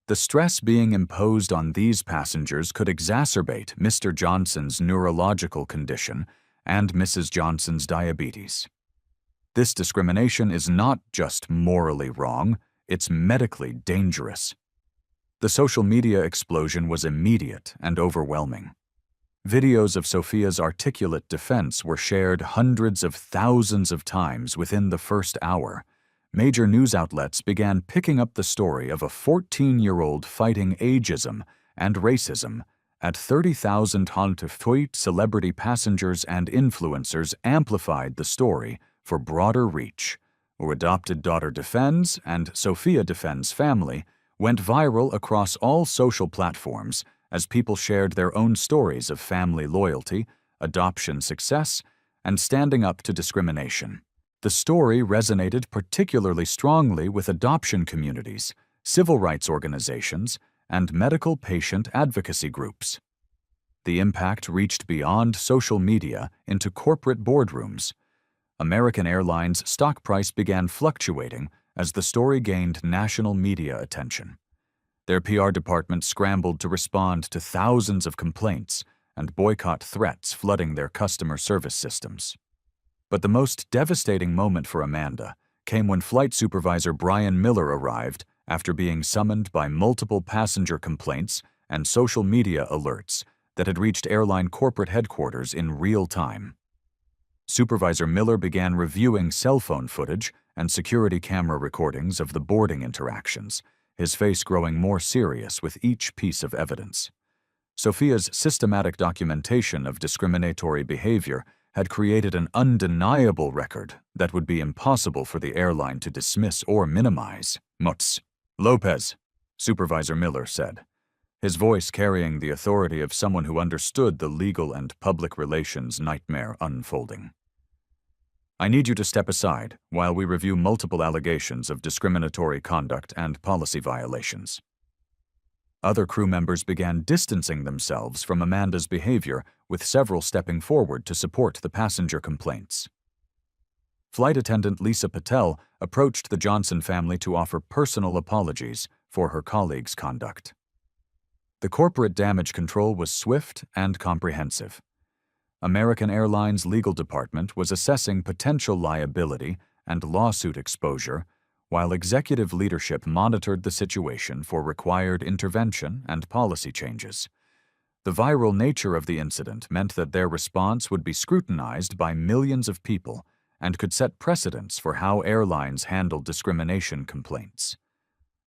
The stress being imposed on these passengers could exacerbate Mr. Johnson's neurological condition and Mrs. Johnson's diabetes. This discrimination is not just morally wrong, it's medically dangerous. The social media explosion was immediate and overwhelming. Videos of Sophia's articulate defense were shared hundreds of thousands of times within the first hour. Major news outlets began picking up the story of a 14-year-old fighting ageism and racism at 30,000 tweet celebrity passengers and influencers amplified the story for broader reach. Or Adopted Daughter Defends and Sophia Defends Family went viral across all social platforms as people shared their own stories of family loyalty, adoption success, and standing up to discrimination. The story resonated particularly strongly with adoption communities, civil rights organizations, and medical patient advocacy groups. The impact reached beyond social media into corporate boardrooms. American Airlines' stock price began fluctuating as the story gained national media attention. Their PR department scrambled to respond to thousands of complaints and boycott threats flooding their customer service systems. But the most devastating moment for Amanda came when Flight Supervisor Brian Miller arrived after being summoned by multiple passenger complaints and social media alerts that had reached airline corporate headquarters in real time. Supervisor Miller began reviewing cell phone footage and security camera recordings of the boarding interactions, his face growing more serious with each piece of evidence. Sophia's systematic documentation of discriminatory behavior had created an undeniable record that would be impossible for the airline to dismiss or minimize. Mutz. Lopez, Supervisor Miller said, his voice carrying the authority of someone who understood the legal and public relations nightmare unfolding. I need you to step aside while we review multiple allegations of discriminatory conduct and policy violations. Other crew members began distancing themselves from Amanda's behavior, with several stepping forward to support the passenger complaints. Flight attendant Lisa Patel approached the Johnson family to offer personal apologies for her colleagues' conduct. The corporate damage control was swift and comprehensive. American Airlines' legal department was assessing potential liability and lawsuit exposure, while executive leadership monitored the situation for required intervention and policy changes. The viral nature of the incident meant that their response would be scrutinized by millions of people and could set precedents for how airlines handled discrimination complaints.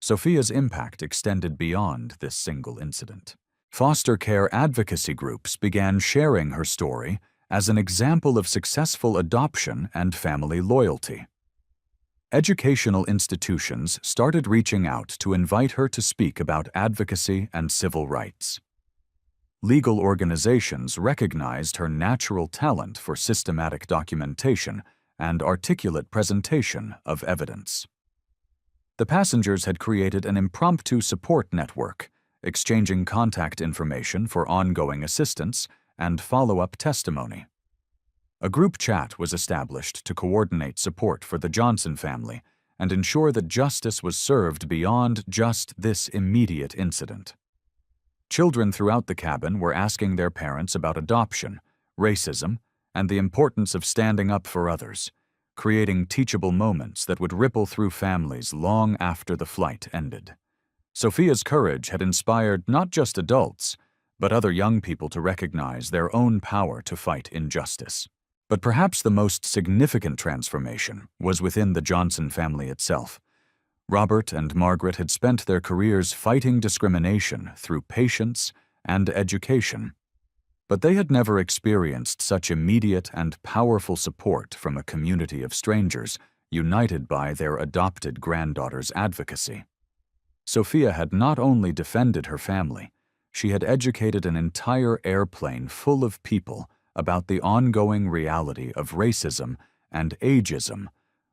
Sophia's impact extended beyond this single incident. Foster care advocacy groups began sharing her story as an example of successful adoption and family loyalty. Educational institutions started reaching out to invite her to speak about advocacy and civil rights. Legal organizations recognized her natural talent for systematic documentation and articulate presentation of evidence. The passengers had created an impromptu support network, exchanging contact information for ongoing assistance and follow-up testimony. A group chat was established to coordinate support for the Johnson family and ensure that justice was served beyond just this immediate incident. Children throughout the cabin were asking their parents about adoption, racism, and the importance of standing up for others, creating teachable moments that would ripple through families long after the flight ended. Sophia's courage had inspired not just adults, but other young people to recognize their own power to fight injustice. But perhaps the most significant transformation was within the Johnson family itself. Robert and Margaret had spent their careers fighting discrimination through patience and education. But they had never experienced such immediate and powerful support from a community of strangers united by their adopted granddaughter's advocacy. Sophia had not only defended her family, she had educated an entire airplane full of people about the ongoing reality of racism and ageism,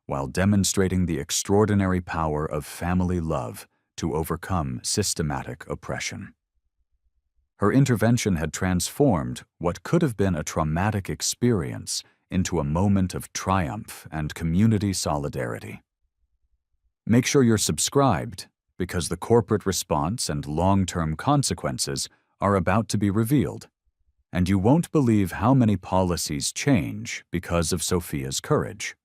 while demonstrating the extraordinary power of family love to overcome systematic oppression. Her intervention had transformed what could have been a traumatic experience into a moment of triumph and community solidarity. Make sure you're subscribed, because the corporate response and long-term consequences are about to be revealed, and you won't believe how many policies change because of Sophia's courage.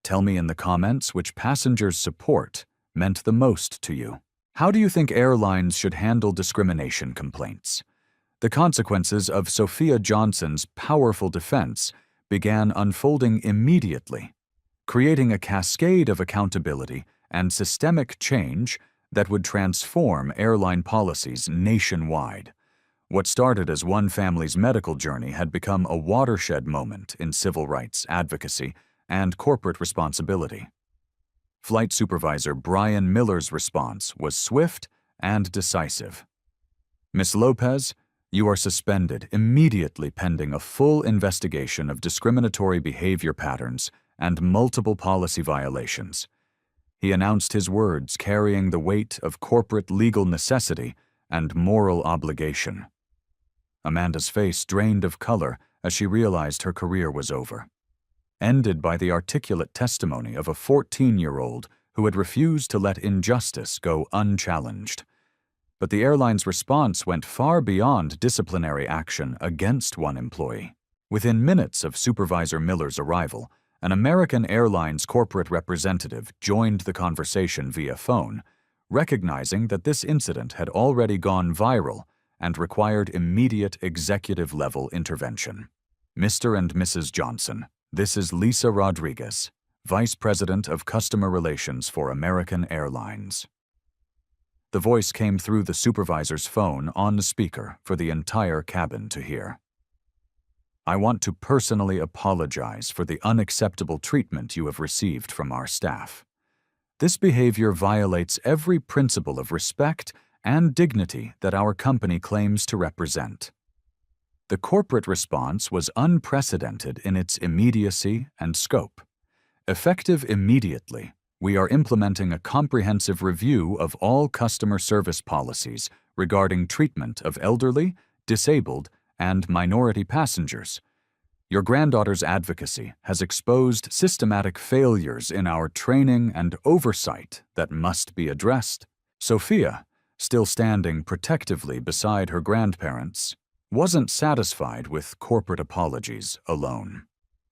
Tell me in the comments which passengers' support meant the most to you. How do you think airlines should handle discrimination complaints? The consequences of Sophia Johnson's powerful defense began unfolding immediately, creating a cascade of accountability and systemic change that would transform airline policies nationwide. What started as one family's medical journey had become a watershed moment in civil rights advocacy and corporate responsibility. Flight Supervisor Brian Miller's response was swift and decisive. Ms. Lopez, you are suspended immediately pending a full investigation of discriminatory behavior patterns and multiple policy violations. He announced his words carrying the weight of corporate legal necessity and moral obligation. Amanda's face drained of color as she realized her career was over, ended by the articulate testimony of a 14-year-old who had refused to let injustice go unchallenged. But the airline's response went far beyond disciplinary action against one employee. Within minutes of Supervisor Miller's arrival, an American Airlines corporate representative joined the conversation via phone, recognizing that this incident had already gone viral and required immediate executive-level intervention. Mr. and Mrs. Johnson, this is Lisa Rodriguez, Vice President of Customer Relations for American Airlines. The voice came through the supervisor's phone on the speaker for the entire cabin to hear. I want to personally apologize for the unacceptable treatment you have received from our staff. This behavior violates every principle of respect and dignity that our company claims to represent. The corporate response was unprecedented in its immediacy and scope. Effective immediately, we are implementing a comprehensive review of all customer service policies regarding treatment of elderly, disabled, and minority passengers. Your granddaughter's advocacy has exposed systematic failures in our training and oversight that must be addressed. Sophia, still standing protectively beside her grandparents, wasn't satisfied with corporate apologies alone.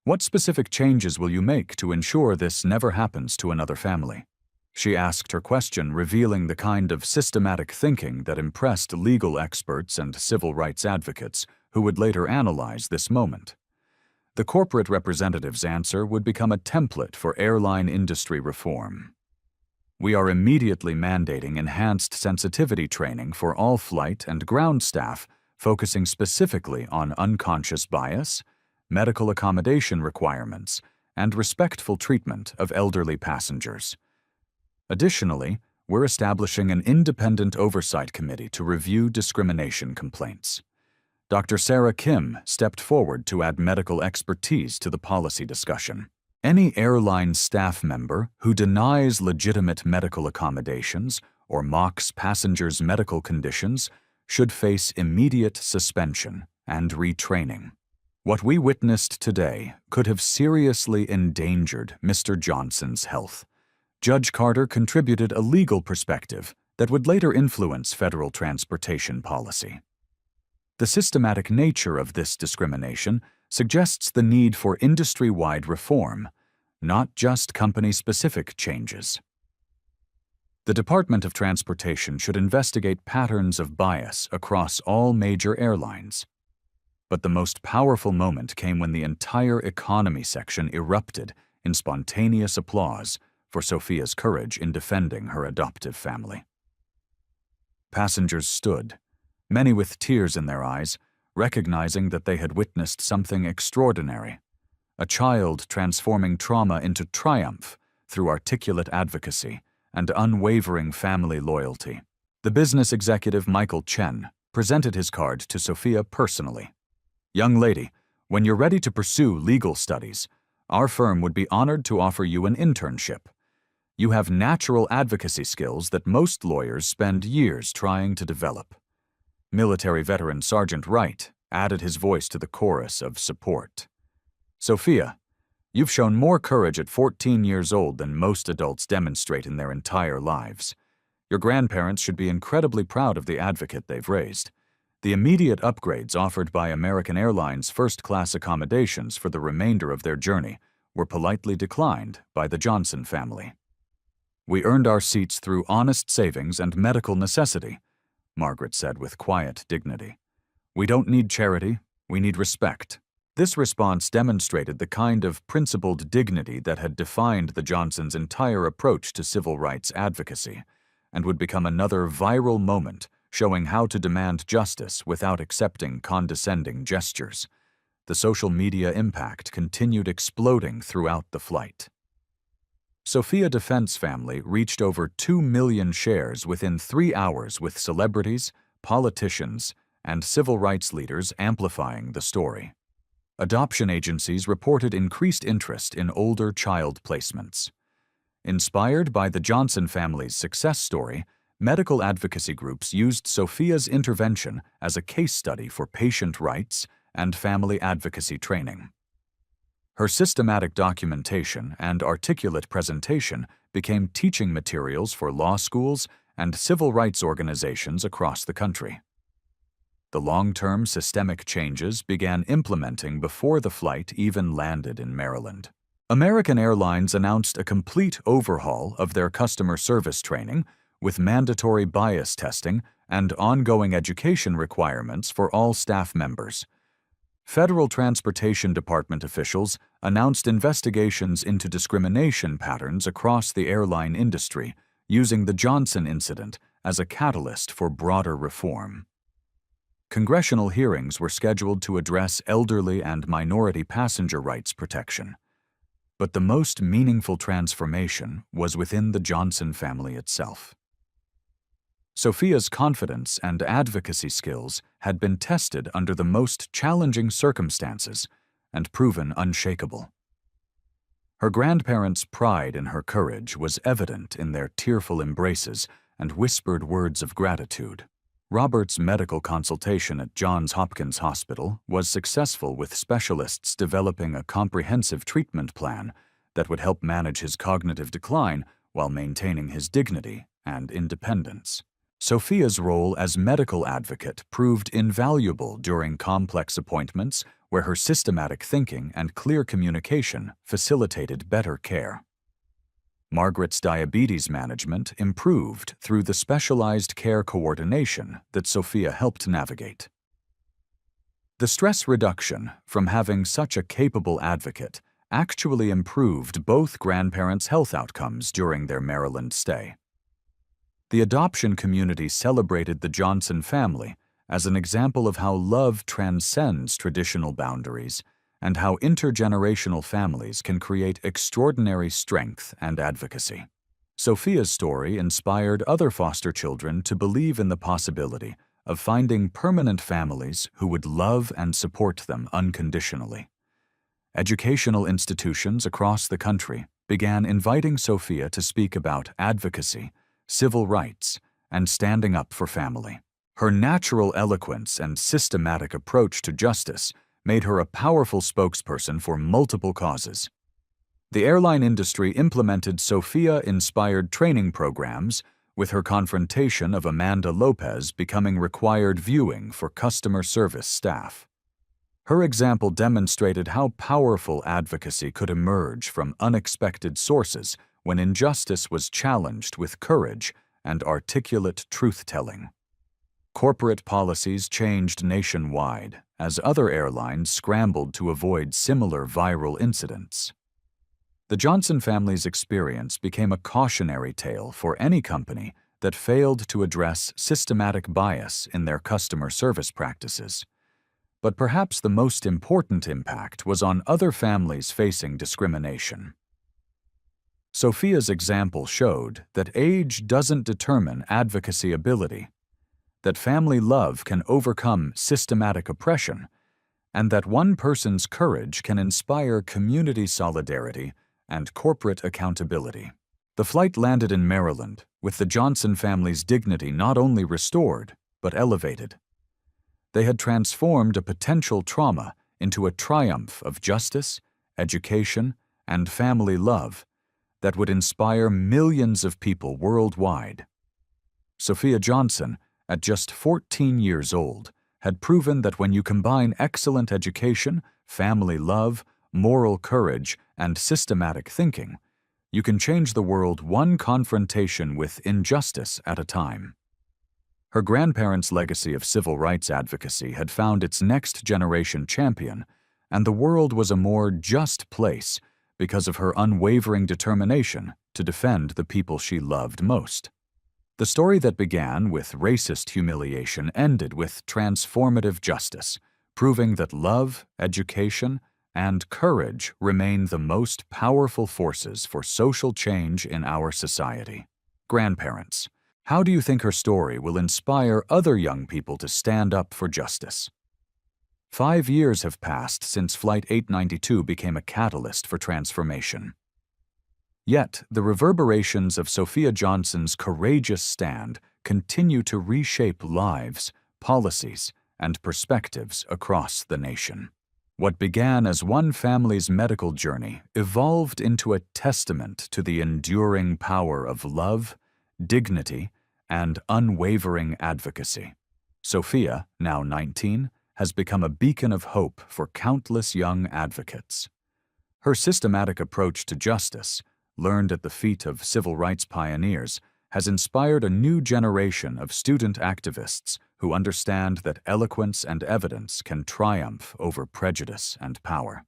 What specific changes will you make to ensure this never happens to another family? She asked her question, revealing the kind of systematic thinking that impressed legal experts and civil rights advocates who would later analyze this moment. The corporate representative's answer would become a template for airline industry reform. We are immediately mandating enhanced sensitivity training for all flight and ground staff, focusing specifically on unconscious bias, medical accommodation requirements, and respectful treatment of elderly passengers. Additionally, we're establishing an independent oversight committee to review discrimination complaints. Dr. Sarah Kim stepped forward to add medical expertise to the policy discussion. Any airline staff member who denies legitimate medical accommodations or mocks passengers' medical conditions should face immediate suspension and retraining. What we witnessed today could have seriously endangered Mr. Johnson's health. Judge Carter contributed a legal perspective that would later influence federal transportation policy. The systematic nature of this discrimination suggests the need for industry-wide reform, not just company-specific changes. The Department of Transportation should investigate patterns of bias across all major airlines. But the most powerful moment came when the entire economy section erupted in spontaneous applause for Sophia's courage in defending her adoptive family. Passengers stood, many with tears in their eyes, recognizing that they had witnessed something extraordinary, a child transforming trauma into triumph through articulate advocacy and unwavering family loyalty. The business executive Michael Chen presented his card to Sophia personally. "Young lady, when you're ready to pursue legal studies, our firm would be honored to offer you an internship. You have natural advocacy skills that most lawyers spend years trying to develop." Military veteran Sergeant Wright added his voice to the chorus of support. "Sophia, you've shown more courage at 14 years old than most adults demonstrate in their entire lives. Your grandparents should be incredibly proud of the advocate they've raised. The immediate upgrades offered by American Airlines first-class accommodations for the remainder of their journey were politely declined by the Johnson family. We earned our seats through honest savings and medical necessity," Margaret said with quiet dignity. "We don't need charity, we need respect." This response demonstrated the kind of principled dignity that had defined the Johnsons' entire approach to civil rights advocacy, and would become another viral moment showing how to demand justice without accepting condescending gestures. The social media impact continued exploding throughout the flight. Sophia Defense family reached over 2 million shares within 3 hours, with celebrities, politicians, and civil rights leaders amplifying the story. Adoption agencies reported increased interest in older child placements. Inspired by the Johnson family's success story, medical advocacy groups used Sophia's intervention as a case study for patient rights and family advocacy training. Her systematic documentation and articulate presentation became teaching materials for law schools and civil rights organizations across the country. The long-term systemic changes began implementing before the flight even landed in Maryland. American Airlines announced a complete overhaul of their customer service training, with mandatory bias testing and ongoing education requirements for all staff members. Federal Transportation Department officials announced investigations into discrimination patterns across the airline industry, using the Johnson incident as a catalyst for broader reform. Congressional hearings were scheduled to address elderly and minority passenger rights protection. But the most meaningful transformation was within the Johnson family itself. Sophia's confidence and advocacy skills had been tested under the most challenging circumstances and proven unshakable. Her grandparents' pride in her courage was evident in their tearful embraces and whispered words of gratitude. Robert's medical consultation at Johns Hopkins Hospital was successful, with specialists developing a comprehensive treatment plan that would help manage his cognitive decline while maintaining his dignity and independence. Sophia's role as medical advocate proved invaluable during complex appointments where her systematic thinking and clear communication facilitated better care. Margaret's diabetes management improved through the specialized care coordination that Sophia helped navigate. The stress reduction from having such a capable advocate actually improved both grandparents' health outcomes during their Maryland stay. The adoption community celebrated the Johnson family as an example of how love transcends traditional boundaries and how intergenerational families can create extraordinary strength and advocacy. Sophia's story inspired other foster children to believe in the possibility of finding permanent families who would love and support them unconditionally. Educational institutions across the country began inviting Sophia to speak about advocacy, civil rights, and standing up for family. Her natural eloquence and systematic approach to justice made her a powerful spokesperson for multiple causes. The airline industry implemented Sophia-inspired training programs, with her confrontation of Amanda Lopez becoming required viewing for customer service staff. Her example demonstrated how powerful advocacy could emerge from unexpected sources when injustice was challenged with courage and articulate truth-telling. Corporate policies changed nationwide as other airlines scrambled to avoid similar viral incidents. The Johnson family's experience became a cautionary tale for any company that failed to address systematic bias in their customer service practices. But perhaps the most important impact was on other families facing discrimination. Sophia's example showed that age doesn't determine advocacy ability, that family love can overcome systematic oppression, and that one person's courage can inspire community solidarity and corporate accountability. The flight landed in Maryland, with the Johnson family's dignity not only restored, but elevated. They had transformed a potential trauma into a triumph of justice, education, and family love that would inspire millions of people worldwide. Sophia Johnson, at just 14 years old, had proven that when you combine excellent education, family love, moral courage, and systematic thinking, you can change the world one confrontation with injustice at a time. Her grandparents' legacy of civil rights advocacy had found its next-generation champion, and the world was a more just place because of her unwavering determination to defend the people she loved most. The story that began with racist humiliation ended with transformative justice, proving that love, education, and courage remain the most powerful forces for social change in our society. Grandparents, how do you think her story will inspire other young people to stand up for justice? 5 years have passed since Flight 892 became a catalyst for transformation. Yet, the reverberations of Sophia Johnson's courageous stand continue to reshape lives, policies, and perspectives across the nation. What began as one family's medical journey evolved into a testament to the enduring power of love, dignity, and unwavering advocacy. Sophia, now 19, has become a beacon of hope for countless young advocates. Her systematic approach to justice, learned at the feet of civil rights pioneers, has inspired a new generation of student activists who understand that eloquence and evidence can triumph over prejudice and power.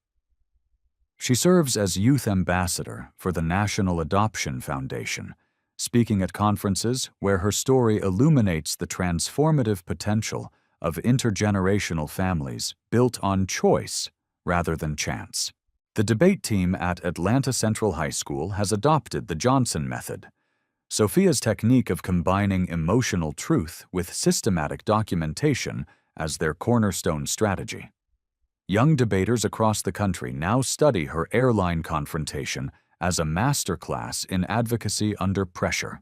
She serves as youth ambassador for the National Adoption Foundation, speaking at conferences where her story illuminates the transformative potential of intergenerational families built on choice rather than chance. The debate team at Atlanta Central High School has adopted the Johnson method, Sophia's technique of combining emotional truth with systematic documentation as their cornerstone strategy. Young debaters across the country now study her airline confrontation as a masterclass in advocacy under pressure,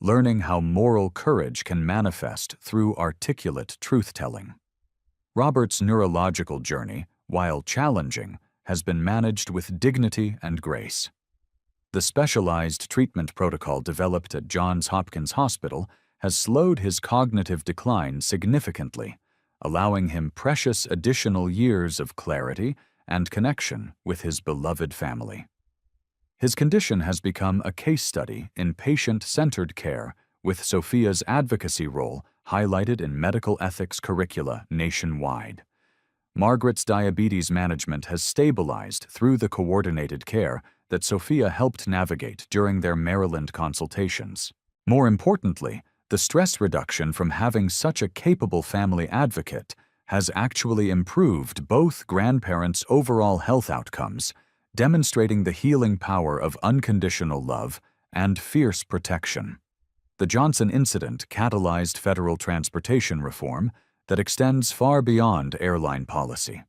learning how moral courage can manifest through articulate truth-telling. Robert's neurological journey, while challenging, has been managed with dignity and grace. The specialized treatment protocol developed at Johns Hopkins Hospital has slowed his cognitive decline significantly, allowing him precious additional years of clarity and connection with his beloved family. His condition has become a case study in patient-centered care, with Sophia's advocacy role highlighted in medical ethics curricula nationwide. Margaret's diabetes management has stabilized through the coordinated care that Sophia helped navigate during their Maryland consultations. More importantly, the stress reduction from having such a capable family advocate has actually improved both grandparents' overall health outcomes, demonstrating the healing power of unconditional love and fierce protection. The Johnson incident catalyzed federal transportation reform that extends far beyond airline policy.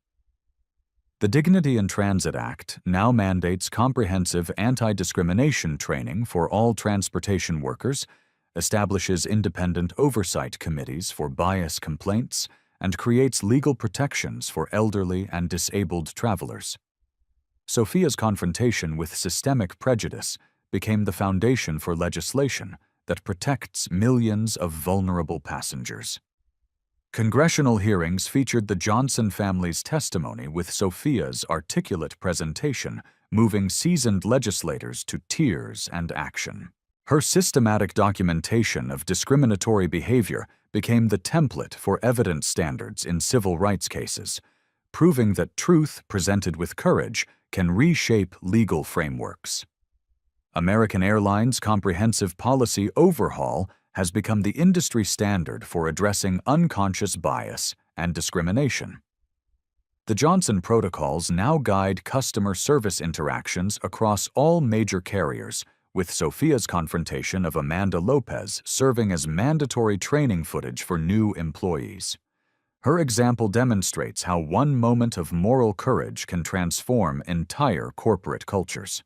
The Dignity in Transit Act now mandates comprehensive anti-discrimination training for all transportation workers, establishes independent oversight committees for bias complaints, and creates legal protections for elderly and disabled travelers. Sophia's confrontation with systemic prejudice became the foundation for legislation that protects millions of vulnerable passengers. Congressional hearings featured the Johnson family's testimony, with Sophia's articulate presentation moving seasoned legislators to tears and action. Her systematic documentation of discriminatory behavior became the template for evidence standards in civil rights cases, proving that truth presented with courage can reshape legal frameworks. American Airlines' comprehensive policy overhaul has become the industry standard for addressing unconscious bias and discrimination. The Johnson protocols now guide customer service interactions across all major carriers, with Sophia's confrontation of Amanda Lopez serving as mandatory training footage for new employees. Her example demonstrates how one moment of moral courage can transform entire corporate cultures.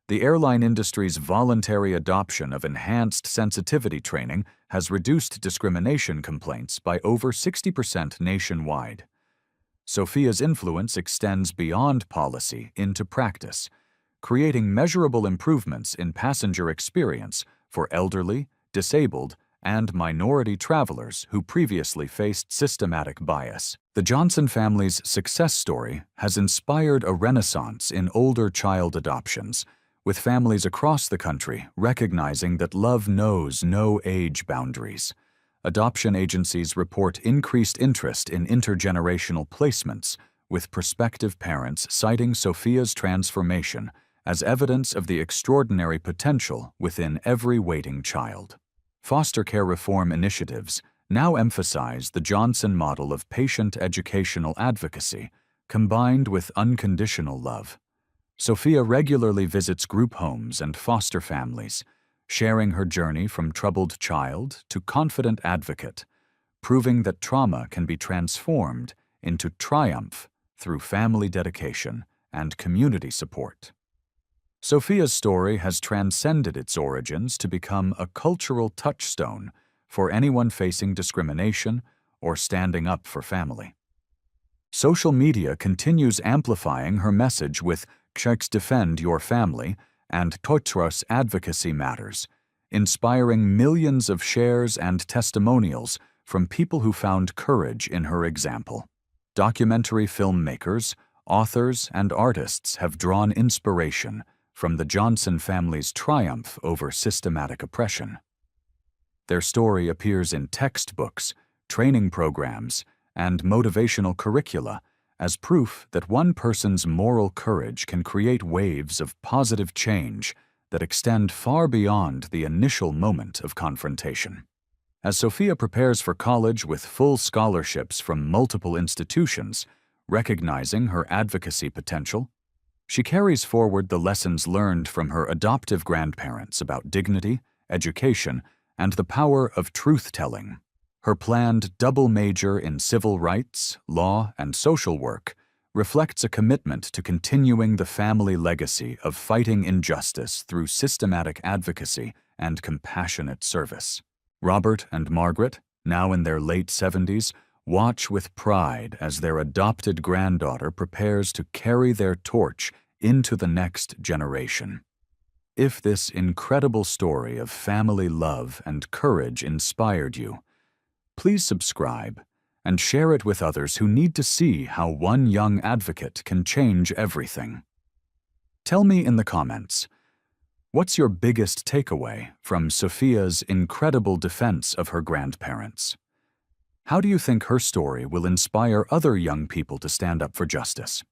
The airline industry's voluntary adoption of enhanced sensitivity training has reduced discrimination complaints by over 60% nationwide. Sophia's influence extends beyond policy into practice, creating measurable improvements in passenger experience for elderly, disabled, and minority travelers who previously faced systematic bias. The Johnson family's success story has inspired a renaissance in older child adoptions, with families across the country recognizing that love knows no age boundaries. Adoption agencies report increased interest in intergenerational placements, with prospective parents citing Sophia's transformation as evidence of the extraordinary potential within every waiting child. Foster care reform initiatives now emphasize the Johnson model of patient educational advocacy combined with unconditional love. Sophia regularly visits group homes and foster families, sharing her journey from troubled child to confident advocate, proving that trauma can be transformed into triumph through family dedication and community support. Sophia's story has transcended its origins to become a cultural touchstone for anyone facing discrimination or standing up for family. Social media continues amplifying her message with "Checks Defend Your Family" and "Totros Advocacy Matters," inspiring millions of shares and testimonials from people who found courage in her example. Documentary filmmakers, authors, and artists have drawn inspiration from the Johnson family's triumph over systematic oppression. Their story appears in textbooks, training programs, and motivational curricula as proof that one person's moral courage can create waves of positive change that extend far beyond the initial moment of confrontation. As Sophia prepares for college with full scholarships from multiple institutions, recognizing her advocacy potential, she carries forward the lessons learned from her adoptive grandparents about dignity, education, and the power of truth-telling. Her planned double major in civil rights, law, and social work reflects a commitment to continuing the family legacy of fighting injustice through systematic advocacy and compassionate service. Robert and Margaret, now in their late 70s, watch with pride as their adopted granddaughter prepares to carry their torch into the next generation. If this incredible story of family love and courage inspired you, please subscribe and share it with others who need to see how one young advocate can change everything. Tell me in the comments, what's your biggest takeaway from Sophia's incredible defense of her grandparents? How do you think her story will inspire other young people to stand up for justice?